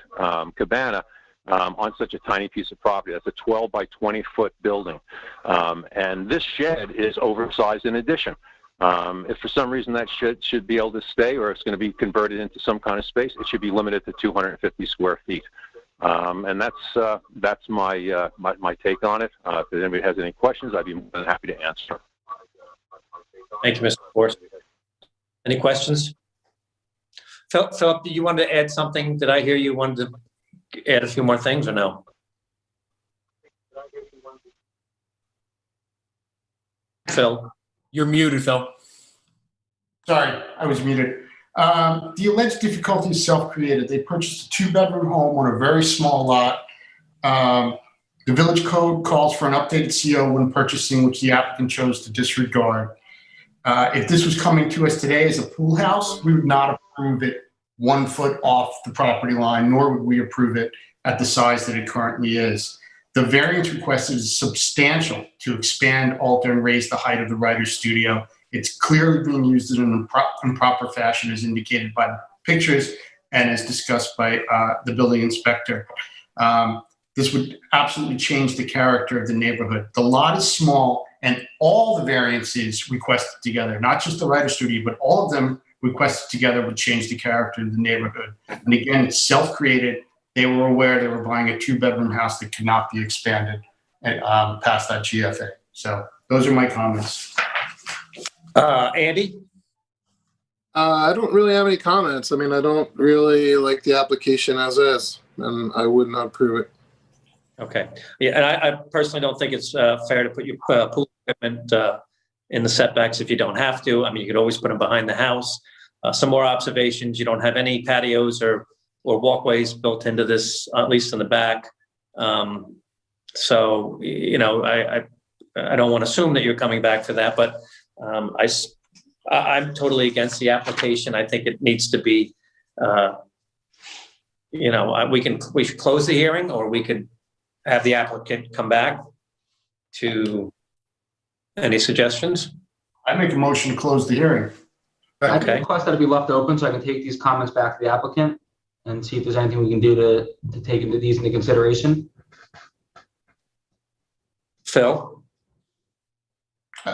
cabana on such a tiny piece of property. That's a 12 by 20 foot building. And this shed is oversized in addition. If for some reason that shed should be able to stay, or it's going to be converted into some kind of space, it should be limited to 250 square feet. And that's my my take on it. If anybody has any questions, I'd be more than happy to answer. Thank you, Mr. Forrest. Any questions? Philip, do you want to add something? Did I hear you wanted to add a few more things or no? Phil. You're muted, Phil. Sorry, I was muted. The alleged difficulty is self-created. They purchased a 2-bedroom home on a very small lot. The village code calls for an updated CO when purchasing, which the applicant chose to disregard. If this was coming to us today as a pool house, we would not approve it 1 foot off the property line, nor would we approve it at the size that it currently is. The variance request is substantial to expand, alter, and raise the height of the writer's studio. It's clearly being used in an improper fashion, as indicated by the pictures and as discussed by the building inspector. This would absolutely change the character of the neighborhood. The lot is small, and all the variances requested together, not just the writer's studio, but all of them requested together would change the character of the neighborhood. And again, it's self-created. They were aware they were buying a 2-bedroom house that could not be expanded past that GFA. So those are my comments. Andy? I don't really have any comments. I mean, I don't really like the application as is, and I would not approve it. Okay. Yeah, and I personally don't think it's fair to put your pool equipment in the setbacks if you don't have to. I mean, you could always put them behind the house. Some more observations. You don't have any patios or walkways built into this, at least in the back. So, I don't want to assume that you're coming back for that, but I'm totally against the application. I think it needs to be, we should close the hearing, or we could have the applicant come back to any suggestions. I make a motion to close the hearing. I request that it be left open so I can take these comments back to the applicant and see if there's anything we can do to take these into consideration. Phil? I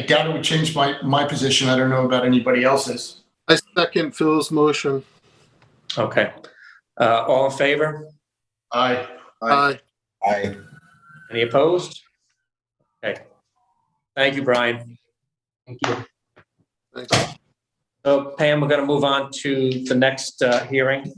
doubt it would change my position. I don't know about anybody else's. I second Phil's motion. Okay. All in favor? Aye. Aye. Aye. Any opposed? Okay. Thank you, Brian. Thank you. Thanks. So Pam, we're going to move on to the next hearing.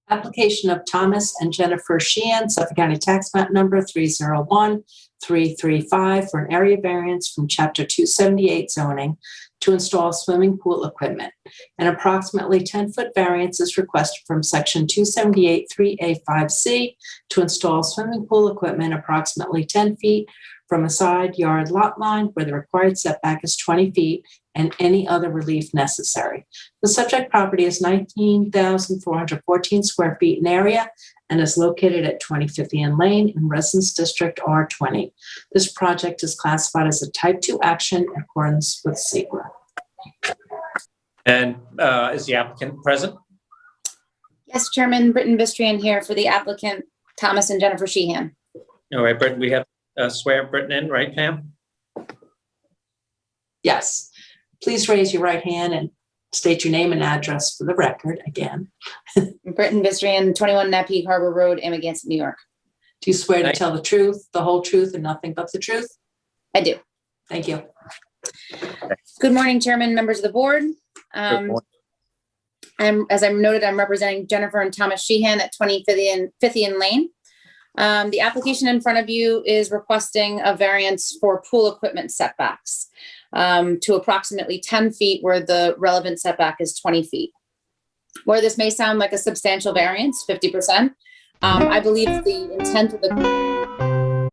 Application of Thomas and Jennifer Sheehan, Suffolk County Tax Map Number 301-335 for an area variance from Chapter 278 zoning to install swimming pool equipment. An approximately 10-foot variance is requested from section 278-3A5C to install swimming pool equipment approximately 10 feet from a side yard lot line where the required setback is 20 feet and any other relief necessary. The subject property is 19,414 square feet in area and is located at 20 Fithian Lane in Residence District R20. This project is classified as a type 2 action in accordance with SEQA. And is the applicant present? Yes, Chairman, Britton Bistrian here for the applicant, Thomas and Jennifer Sheehan. All right, Britton, we have swear Britton in, right, Pam? Yes. Please raise your right hand and state your name and address for the record again. Britton Bistrian, 21 Napeague Harbor Road, Amagansett, New York. Do you swear to tell the truth, the whole truth, and nothing but the truth? I do. Thank you. Good morning, Chairman, members of the board. As I noted, I'm representing Jennifer and Thomas Sheehan at 20 Fithian Lane. The application in front of you is requesting a variance for pool equipment setbacks to approximately 10 feet where the relevant setback is 20 feet. Where this may sound like a substantial variance, 50%, I believe the intent of the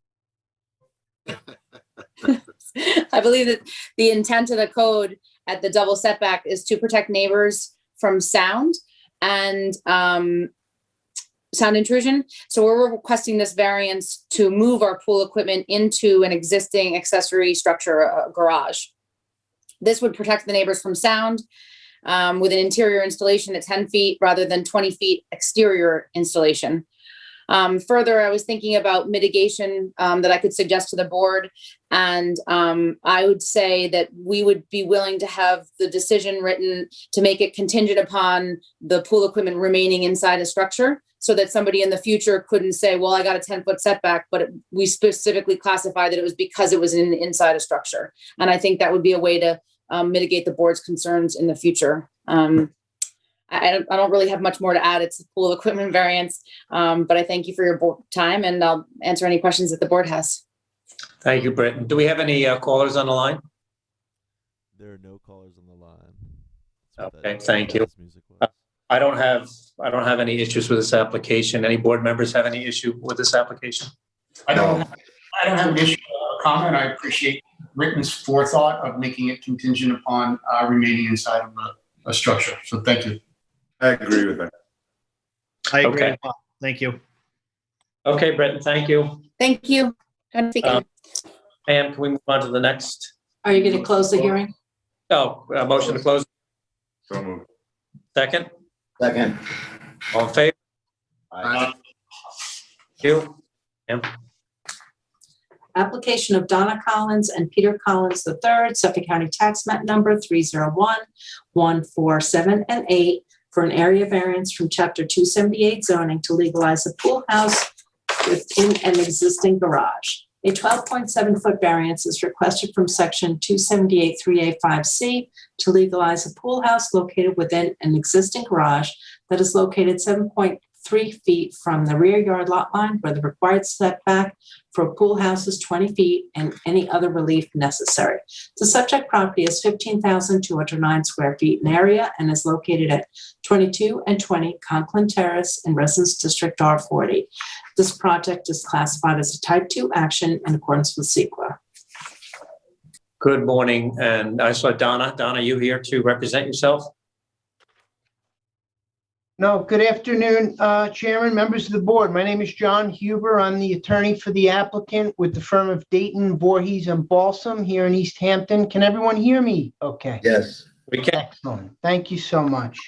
I believe that the intent of the code at the double setback is to protect neighbors from sound and sound intrusion. So we're requesting this variance to move our pool equipment into an existing accessory structure, a garage. This would protect the neighbors from sound with an interior installation at 10 feet rather than 20 feet exterior installation. Further, I was thinking about mitigation that I could suggest to the board. And I would say that we would be willing to have the decision written to make it contingent upon the pool equipment remaining inside a structure so that somebody in the future couldn't say, well, I got a 10-foot setback, but we specifically classified that it was because it was inside a structure. And I think that would be a way to mitigate the board's concerns in the future. I don't really have much more to add. It's a pool equipment variance, but I thank you for your time and I'll answer any questions that the board has. Thank you, Britton. Do we have any callers on the line? There are no callers on the line. Okay, thank you. I don't have any issues with this application. Any board members have any issue with this application? I don't have an issue or comment. I appreciate Britton's forethought of making it contingent upon remaining inside of a structure. So thank you. I agree with that. I agree. Okay. Thank you. Okay, Britton, thank you. Thank you. Pam, can we move on to the next? Are you going to close the hearing? Oh, motion to close. So moved. Second? Second. All in favor? Aye. Thank you. Pam? Application of Donna Collins and Peter Collins III, Suffolk County Tax Map Number 301-147 and 8 for an area variance from Chapter 278 zoning to legalize a pool house within an existing garage. A 12.7-foot variance is requested from Section 278-3A5C to legalize a pool house located within an existing garage that is located 7.3 feet from the rear yard lot line where the required setback for a pool house is 20 feet and any other relief necessary. The subject property is 15,209 square feet in area and is located at 22 and 20 Conklin Terrace in Residence District R40. This project is classified as a type 2 action in accordance with SEQA. Good morning, and I saw Donna. Donna, you here to represent yourself? No, good afternoon, Chairman, members of the board. My name is John Huber. I'm the attorney for the applicant with the firm of Dayton, Voorhees, and Balsam here in East Hampton. Can everyone hear me? Okay. Yes. We can. Excellent. Thank you so much.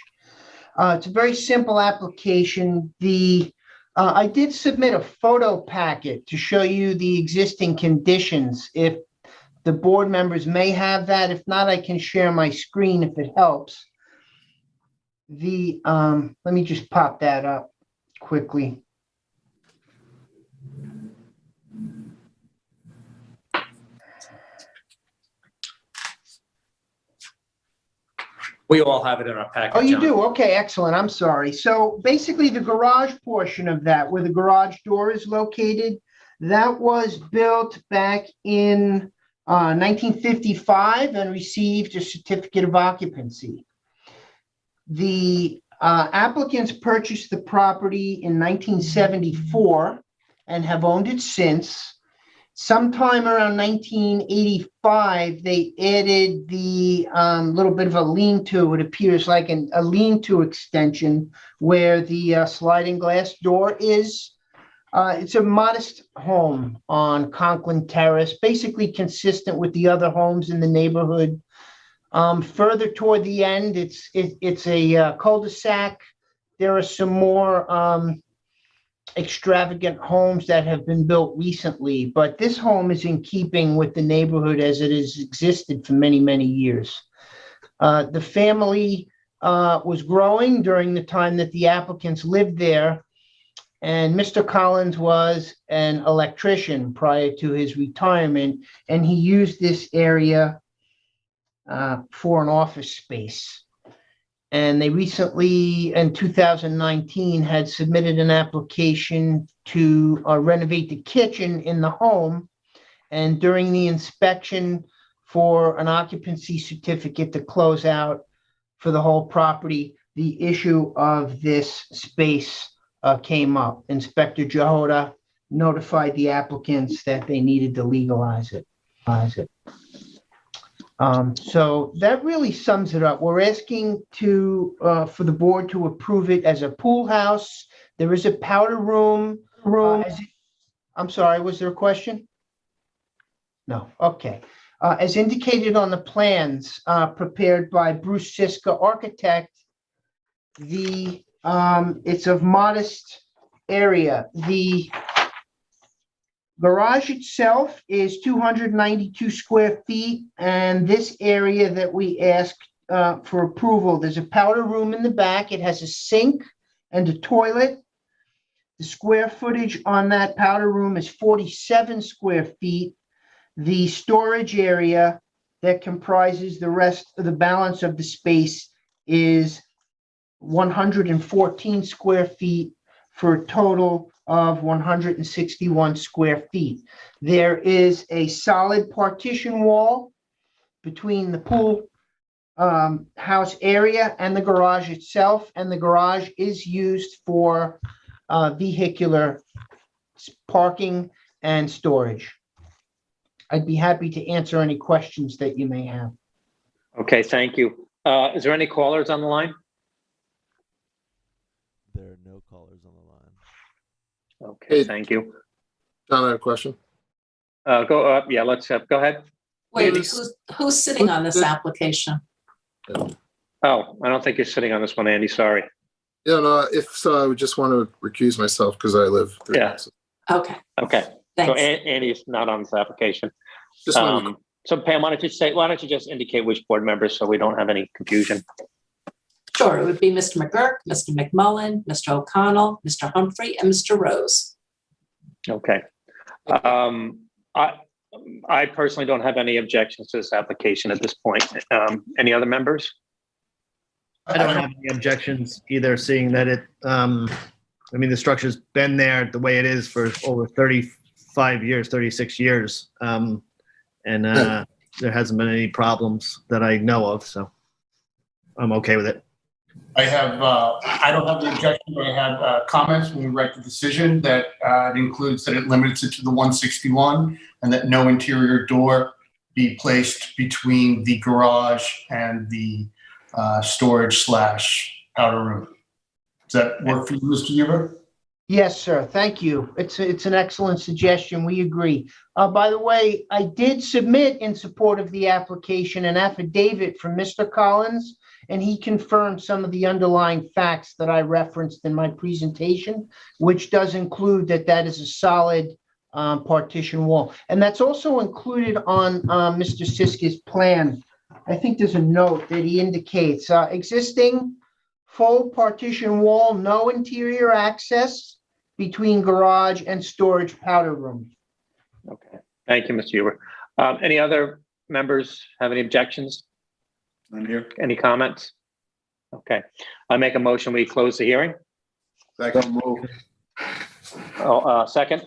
It's a very simple application. I did submit a photo packet to show you the existing conditions. If the board members may have that. If not, I can share my screen if it helps. Let me just pop that up quickly. We all have it in our package. Oh, you John. do? Okay, excellent. I'm sorry. So basically the garage portion of that, where the garage door is located, that was built back in 1955 and received a certificate of occupancy. The applicants purchased the property in 1974 and have owned it since. Sometime around 1985, they added the little bit of a lean-to. It appears like a lean-to extension where the sliding glass door is. It's a modest home on Conklin Terrace, basically consistent with the other homes in the neighborhood. Further toward the end, it's a cul-de-sac. There are some more extravagant homes that have been built recently, but this home is in keeping with the neighborhood as it has existed for many, many years. The family was growing during the time that the applicants lived there, and Mr. Collins was an electrician prior to his retirement, and he used this area for an office space. And they recently, in 2019, had submitted an application to renovate the kitchen in the home. And during the inspection for an occupancy certificate to close out for the whole property, the issue of this space came up. Inspector Jehoda notified the applicants that they needed to legalize it. So that really sums it up. We're asking for the board to approve it as a pool house. There is a powder room. I'm sorry, was there a question? No, okay. As indicated on the plans prepared by Bruce Siska, architect, it's of modest area. The garage itself is 292 square feet, and this area that we asked for approval, there's a powder room in the back. It has a sink and a toilet. The square footage on that powder room is 47 square feet. The storage area that comprises the rest of the balance of the space is 114 square feet for a total of 161 square feet. There is a solid partition wall between the pool house area and the garage itself, and the garage is used for vehicular parking and storage. I'd be happy to answer any questions that you may have. Okay, thank you. Is there any callers on the line? There are no callers on the line. Okay, thank you. John, I have a question. Go up. Yeah, let's have, go ahead. Wait, who's sitting on this application? Oh, I don't think you're sitting on this one, Andy. Sorry. Yeah, no, if so, I would just want to recuse myself because I live 3 houses. Okay. Okay. So Thanks. Andy's not on this application. Just wanted So Pam, why don't you just indicate which board members so we don't have any confusion? Sure, it would be Mr. McGurk, Mr. McMullen, Mr. O'Connell, Mr. Humphrey, and Mr. Rose. Okay. I personally don't have any objections to this application at this point. Any other members? I don't have any objections either, seeing that the structure's been there the way it is for over 35 years, 36 years. There hasn't been any problems that I know of, so I'm okay with it. I don't have the objection, but I have comments when we write the decision that it includes that it limits it to the 161 and that no interior door be placed between the garage and the storage / powder room. Does that work for you, Mr. Huber? Yes, sir. Thank you. It's an excellent suggestion. We agree. By the way, I did submit in support of the application an affidavit from Mr. Collins, and he confirmed some of the underlying facts that I referenced in my presentation, which does include that is a solid partition wall. And that's also included on Mr. Siska's plan. I think there's a note that he indicates existing full partition wall, no interior access between garage and storage powder room. Okay. Thank you, Mr. Huber. Any other members have any objections? I'm here. Any comments? Okay. I make a motion, we close the hearing. Second move. Second?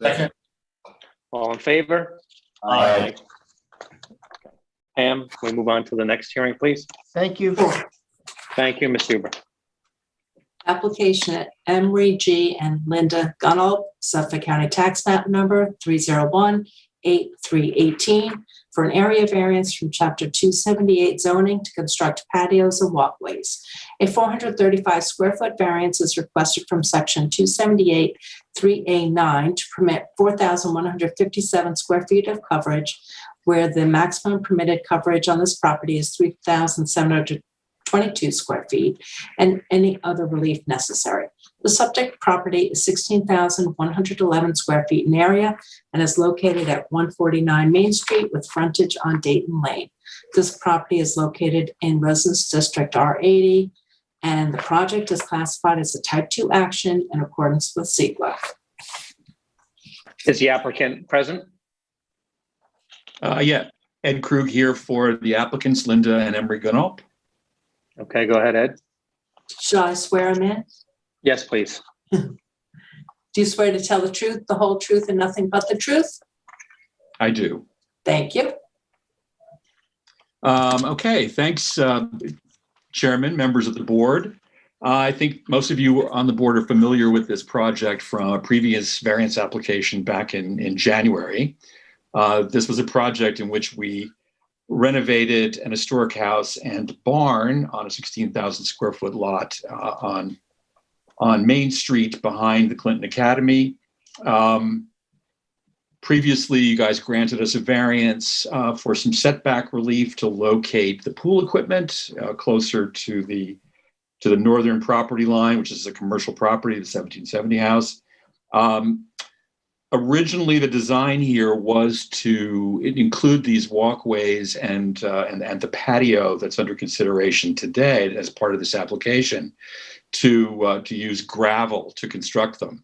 Second. All in favor? Aye. Pam, we move on to the next hearing, please. Thank you. Thank you, Ms. Huber. Application at Emery G. and Linda Gunnell, Suffolk County Tax Map Number 301-8318 for an area variance from Chapter 278 zoning to construct patios and walkways. A 435 square foot variance is requested from Section 278 3A9 to permit 4,157 square feet of coverage, where the maximum permitted coverage on this property is 3,722 square feet, and any other relief necessary. The subject property is 16,111 square feet in area and is located at 149 Main Street with frontage on Dayton Lane. This property is located in Residence District R80, and the project is classified as a Type 2 action in accordance with SEQA. Is the applicant present? Yeah, Ed Krug here for the applicants, Linda and Emery Gunnell. Okay, go ahead, Ed. Shall I swear him in? Yes, please. Do you swear to tell the truth, the whole truth, and nothing but the truth? I do. Thank you. Okay, thanks, Chairman, members of the board. I think most of you on the board are familiar with this project from a previous variance application back in January. This was a project in which we renovated an historic house and barn on a 16,000 square foot lot on Main Street behind the Clinton Academy. Previously, you guys granted us a variance for some setback relief to locate the pool equipment closer to the northern property line, which is a commercial property, the 1770 house. Originally, the design here was to include these walkways and the patio that's under consideration today as part of this application to use gravel to construct them.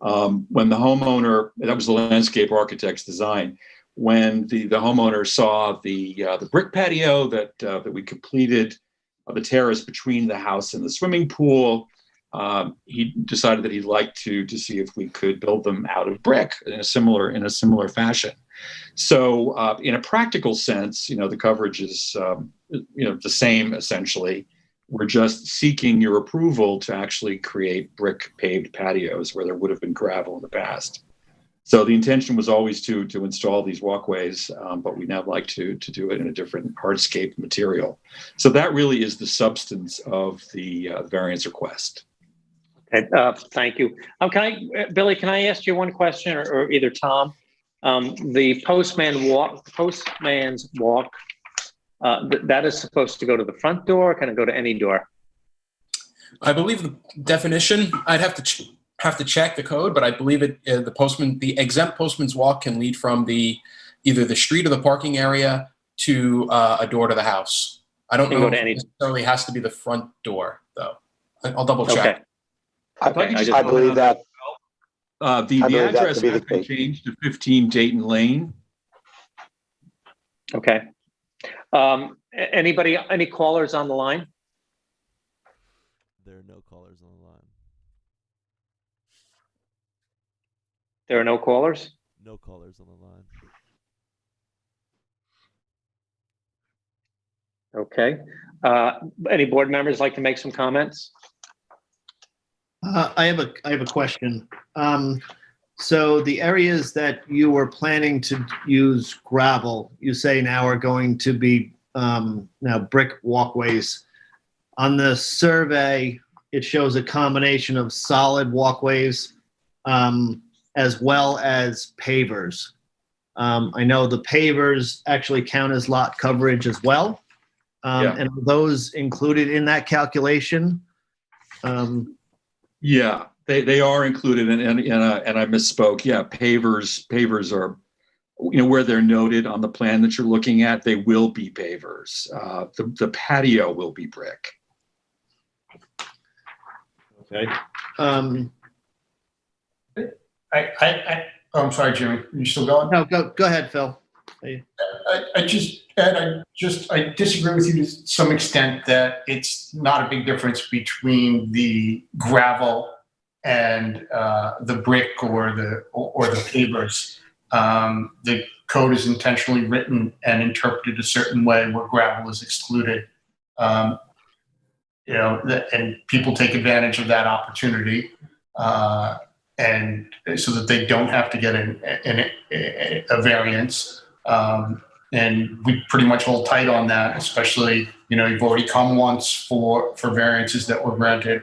When the homeowner, that was the landscape architect's design, when the homeowner saw the brick patio that we completed, the terrace between the house and the swimming pool, he decided that he'd like to see if we could build them out of brick in a similar fashion. So in a practical sense, the coverage is the same essentially. We're just seeking your approval to actually create brick paved patios where there would have been gravel in the past. So the intention was always to install these walkways, but we now like to do it in a different hardscape material. So that really is the substance of the variance request. Okay, thank you. Billy, can I ask you one question, or either Tom? The postman's walk, that is supposed to go to the front door, or can it go to any door? I believe the definition, I'd have to check the code, but I believe the exempt postman's walk can lead from either the street or the parking area to a door to the house. I don't know if it necessarily has to be the front door, though. I'll double check. Okay. I believe that. The address has been changed to 15 Dayton Lane. Okay. Any callers on the line? There are no callers on the line. There are no callers? No callers on the line. Okay. Any board members like to make some comments? I have a question. So the areas that you were planning to use gravel, you say now are going to be now brick walkways. On the survey, it shows a combination of solid walkways as well as pavers. I know the pavers actually count as lot coverage as well. And are those included in that calculation? Yeah, they are included, and I misspoke. Yeah, pavers are, where they're noted on the plan that you're looking at, they will be pavers. The patio will be brick. Okay. I'm sorry, Jimmy. Are you still going? No, go ahead, Phil. I disagree with you to some extent that it's not a big difference between the gravel and the brick or the pavers. The code is intentionally written and interpreted a certain way where gravel is excluded. And people take advantage of that opportunity, and so that they don't have to get a variance. And we pretty much hold tight on that, especially, you've already come once for variances that were granted,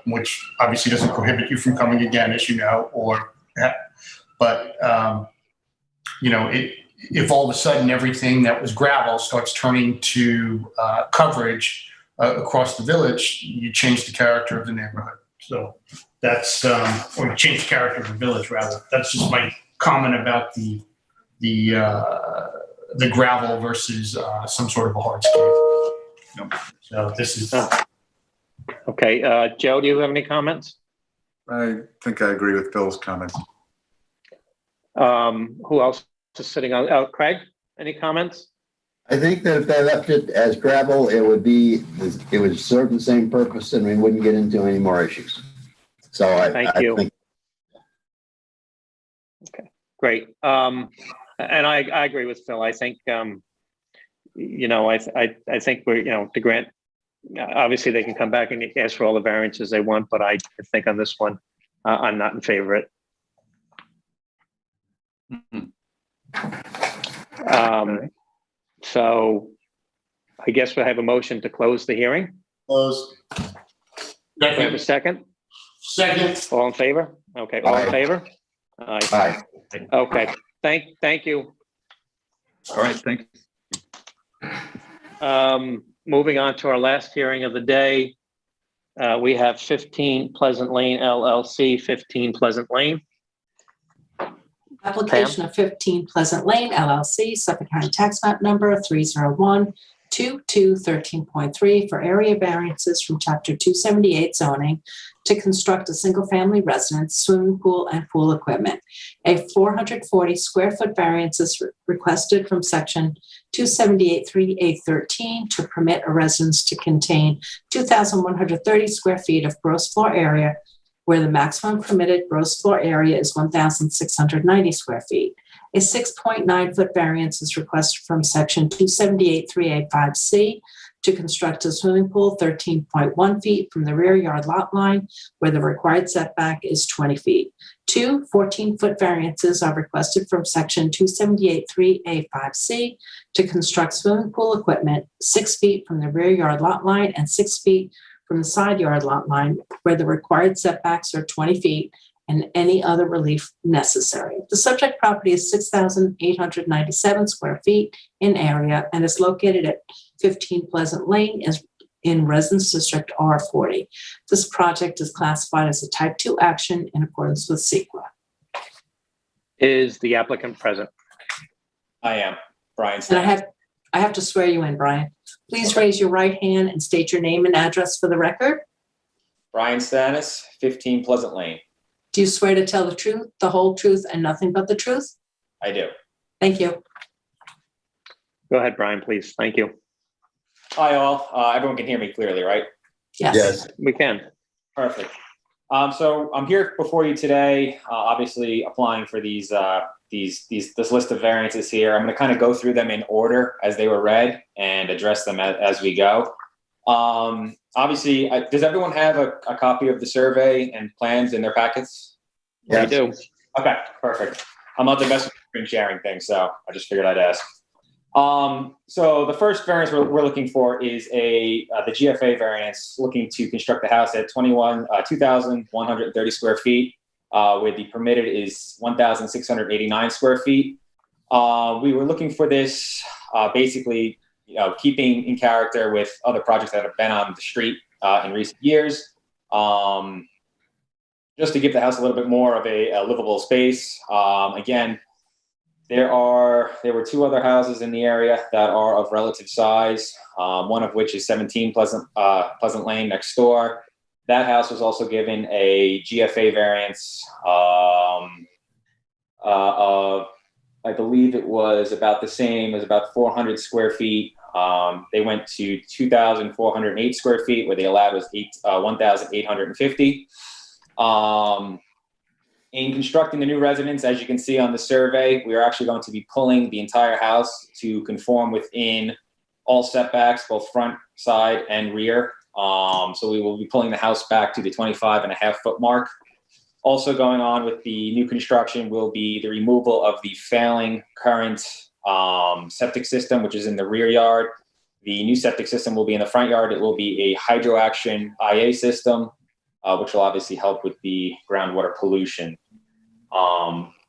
which obviously doesn't prohibit you from coming again, as you know, if all of a sudden everything that was gravel starts turning to coverage across the village, you change the character of the neighborhood. So that's, or change the character of the village, rather. That's just my comment about the gravel versus some sort of a hardscape. So this is. Okay, Joe, do you have any comments? I think I agree with Phil's comments. Who else is sitting on? Craig, any comments? I think that if they left it as gravel, it would serve the same purpose and we wouldn't get into any more issues. So Thank you. think. Okay, great. And I agree with Phil. I think, I think we're, to grant, obviously they can come back and ask for all the variances they want, but I think on this one, I'm not in favor of it. So I guess we'll have a motion to close the hearing. Close. Do we have a second? Second. All in favor? Okay, all in favor? Aye. Okay, thank you. All right, thank you. Moving on to our last hearing of the day, we have 15 Pleasant Lane LLC, 15 Pleasant Lane. Application of 15 Pleasant Lane LLC, Suffolk County Tax Map Number 301-2213.3 for area variances from Chapter 278 zoning to construct a single-family residence, swimming pool, and pool equipment. A 440 square foot variance is requested from Section 278-3A13 to permit a residence to contain 2,130 square feet of gross floor area, where the maximum permitted gross floor area is 1,690 square feet. A 6.9 foot variance is requested from Section 278-3A5C to construct a swimming pool 13.1 feet from the rear yard lot line, where the required setback is 20 feet. 2 14-foot variances are requested from Section 278-3A5C to construct swimming pool equipment 6 feet from the rear yard lot line and 6 feet from the side yard lot line, where the required setbacks are 20 feet, and any other relief necessary. The subject property is 6,897 square feet in area and is located at 15 Pleasant Lane in Residence District R40. This project is classified as a Type 2 action in accordance with SEQA. Is the applicant present? I am, Brian. And I have to swear you in, Brian. Please raise your right hand and state your name and address for the record. Brian Stanis, 15 Pleasant Lane. Do you swear to tell the truth, the whole truth, and nothing but the truth? I do. Thank you. Go ahead, Brian, please. Thank you. Hi, all. Everyone can hear me clearly, right? Yes. We can. Perfect. So I'm here before you today, obviously applying for this list of variances here. I'm going to kind of go through them in order as they were read and address them as we go. Obviously, does everyone have a copy of the survey and plans in their packets? Yes. We do. Okay, perfect. I'm not the best with sharing things, so I just figured I'd ask. So the first variance we're looking for is the GFA variance, looking to construct the house at 2,130 square feet, where the permitted is 1,689 square feet. We were looking for this basically, keeping in character with other projects that have been on the street in recent years, just to give the house a little bit more of a livable space. Again, there were 2 other houses in the area that are of relative size, one of which is 17 Pleasant Lane next door. That house was also given a GFA variance of, I believe it was about the same, as about 400 square feet. They went to 2,408 square feet, where they allowed was 1,850. in constructing the new residence, as you can see on the survey, we are actually going to be pulling the entire house to conform within all setbacks, both front, side, and rear. So we will be pulling the house back to the 25.5-foot mark. Also going on with the new construction will be the removal of the failing current septic system, which is in the rear yard. The new septic system will be in the front yard. It will be a hydro action IA system, which will obviously help with the groundwater pollution.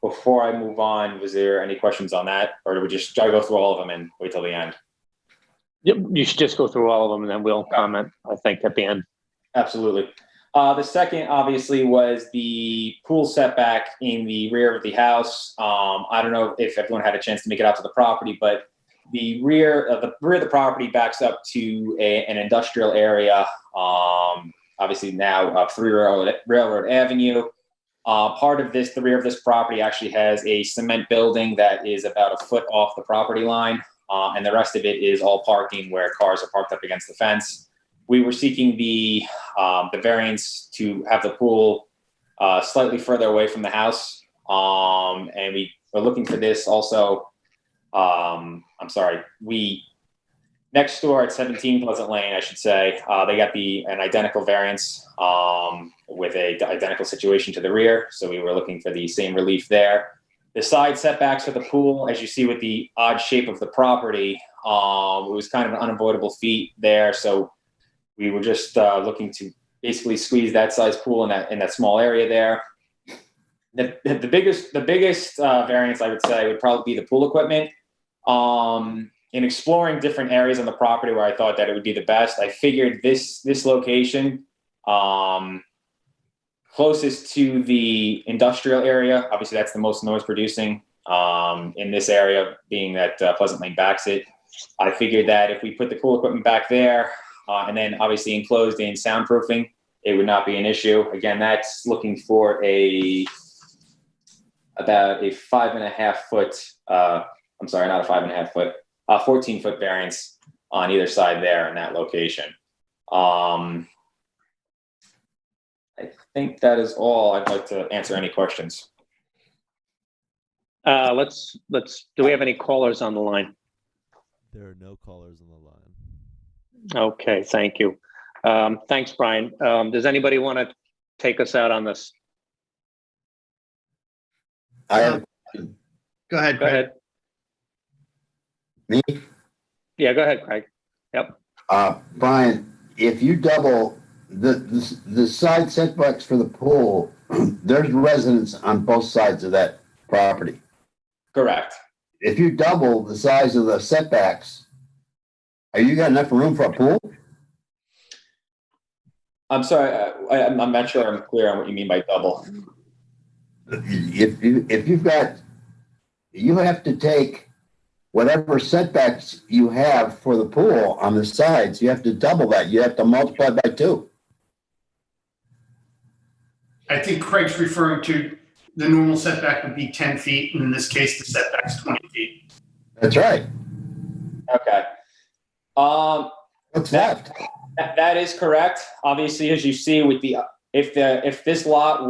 Before I move on, was there any questions on that, or do we just try to go through all of them and wait till the end? Yep, you should just go through all of them and then we'll comment, I think, at the end. Absolutely. The second, obviously, was the pool setback in the rear of the house. I don't know if everyone had a chance to make it out to the property, but the rear of the property backs up to an industrial area. Obviously now 3 Railroad Avenue. Part of this, the rear of this property actually has a cement building that is about a foot off the property line. And the rest of it is all parking where cars are parked up against the fence. We were seeking the variance to have the pool slightly further away from the house. And we were looking for this also. Next door at 17 Pleasant Lane, I should say, they got an identical variance with a identical situation to the rear. So we were looking for the same relief there. The side setbacks for the pool, as you see with the odd shape of the property, it was kind of an unavoidable feat there. So we were just looking to basically squeeze that size pool in that small area there. The biggest variance, I would say, would probably be the pool equipment. In exploring different areas on the property where I thought that it would be the best, I figured this location, closest to the industrial area, obviously that's the most noise producing in this area, being that Pleasant Lane backs it. I figured that if we put the pool equipment back there, and then obviously enclosed in soundproofing, it would not be an issue. Again, that's looking for about a 5.5-foot, I'm sorry, not a 5.5-foot, 14-foot variance on either side there in that location. I think that is all. I'd like to answer any questions. Let's, do we have any callers on the line? There are no callers on the line. Okay, thank you. Thanks, Brian. Does anybody want to take us out on this? I Go ahead, Go Craig. ahead. Me? Yeah, go ahead, Craig. Yep. Brian, if you double the side setbacks for the pool, there's residents on both sides of that property. Correct. If you double the size of the setbacks, are you got enough room for a pool? I'm sorry, I'm not sure I'm clear on what you mean by double. If you've got, you have to take whatever setbacks you have for the pool on the sides, you have to double that. You have to multiply by 2. I think Craig's referring to the normal setback would be 10 feet, and in this case, the setback's 20 feet. That's right. Okay. What's left? That is correct. Obviously, as you see with if this lot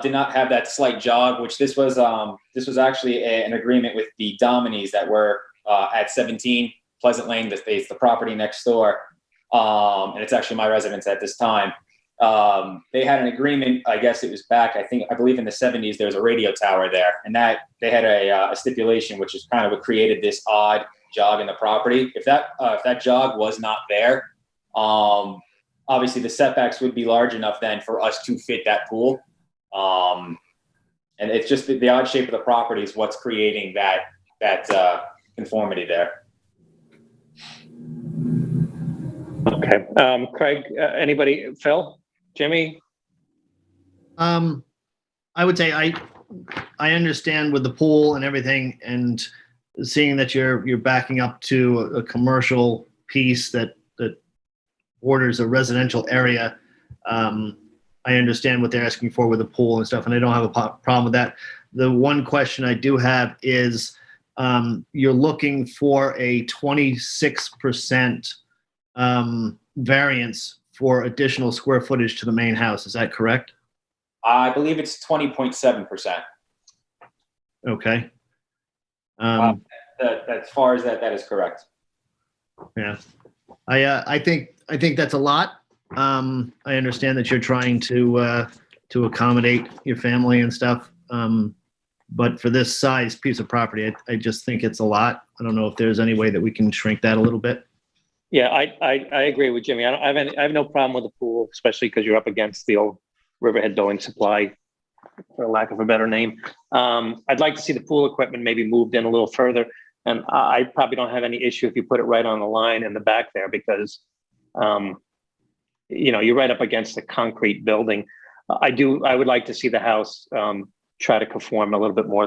did not have that slight jog, which this was actually an agreement with the Dominies that were at 17 Pleasant Lane. It's the property next door, and it's actually my residence at this time. They had an agreement. I guess it was back. I believe in the 70s. There was a radio tower there, and that they had a stipulation, which is kind of what created this odd jog in the property. If that jog was not there, obviously the setbacks would be large enough then for us to fit that pool. And it's just the odd shape of the property is what's creating that conformity there. Okay. Craig, anybody? Phil? Jimmy? I would say I understand with the pool and everything, and seeing that you're backing up to a commercial piece that borders a residential area. I understand what they're asking for with the pool and stuff, and I don't have a problem with that. The one question I do have is you're looking for a 26% variance for additional square footage to the main house. Is that correct? I believe it's 20.7%. Okay. As far as that is correct. Yeah. I think that's a lot. I understand that you're trying to accommodate your family and stuff. But for this size piece of property, I just think it's a lot. I don't know if there's any way that we can shrink that a little bit. Yeah, I agree with Jimmy. I have no problem with the pool, especially because you're up against the old Riverhead Building Supply, for lack of a better name. I'd like to see the pool equipment maybe moved in a little further. And I probably don't have any issue if you put it right on the line in the back there because, you're right up against the concrete building. I would like to see the house try to conform a little bit more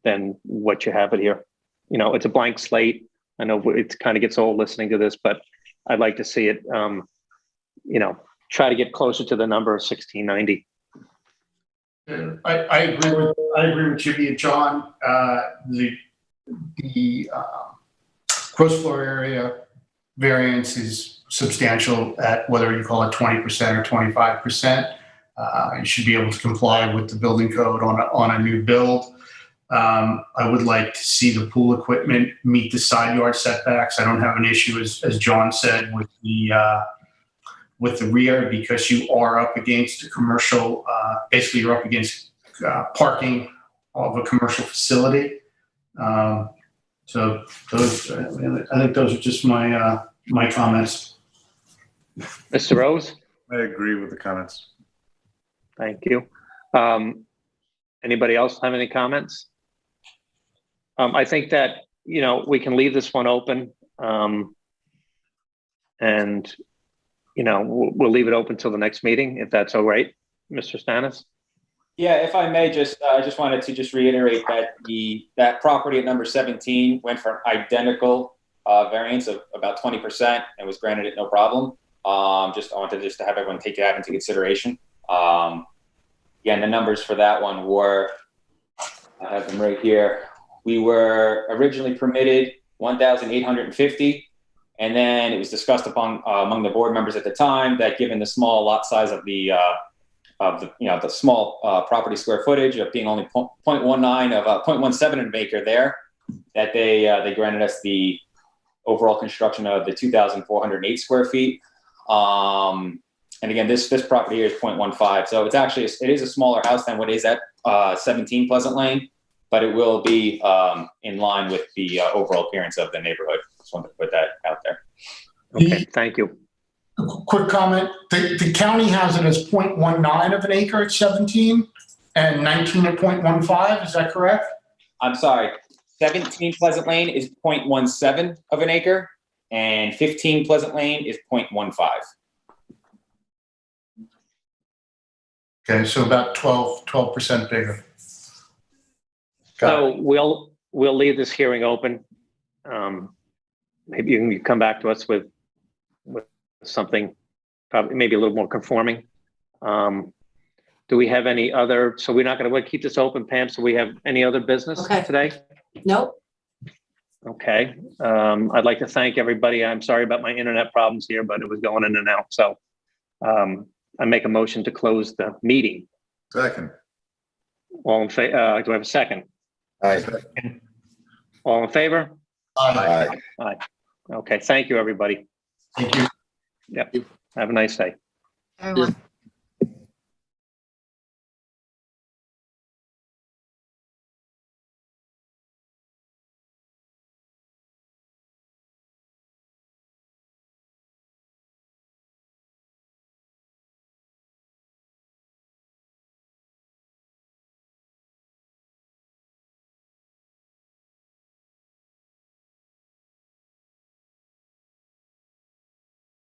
than what you have it here. It's a blank slate. I know it kind of gets old listening to this, but I'd like to see it, try to get closer to the number of 1690. I agree with Jimmy and John. The gross floor area variance is substantial at whether you call it 20% or 25%. You should be able to comply with the building code on a new build. I would like to see the pool equipment meet the side yard setbacks. I don't have an issue, as John said, with the rear because you are up against a commercial. Basically, you're up against parking of a commercial facility. So those, I think those are just my my comments. Mr. Rose? I agree with the comments. Thank you. Anybody else have any comments? I think that, we can leave this one open. And, we'll leave it open till the next meeting, if that's all right, Mr. Stanis? Yeah, if I may, I just wanted to reiterate that that property at number 17 went for an identical variance of about 20% and was granted it no problem. I wanted to have everyone take that into consideration. Again, the numbers for that one were, I have them right here. We were originally permitted 1,850, and then it was discussed among the board members at the time that given the small lot size of the small property square footage of being only 0.19 of 0.17 of an acre there, that they granted us the overall construction of the 2,408 square feet. And again, this property here is 0.15. So it is a smaller house than what is at 17 Pleasant Lane, but it will be in line with the overall appearance of the neighborhood. Just wanted to put that out there. Okay, thank you. Quick comment. The county has it as 0.19 of an acre at 17 and 19 at 0.15. Is that correct? I'm sorry. 17 Pleasant Lane is 0.17 of an acre and 15 Pleasant Lane is 0.15. Okay, so about 12% bigger. So we'll leave this hearing open. Maybe you can come back to us with something probably maybe a little more conforming. Do we have any other, so we're not going to keep this open, Pam, so we have any other business today? Nope. Okay. I'd like to thank everybody. I'm sorry about my internet problems here, but it was going in and out. So I make a motion to close the meeting. Second. All in favor? Do I have a second? Aye. All in favor? Aye. Aye. Okay. Thank you, everybody. Thank you. Yep. Have a nice day. Everyone.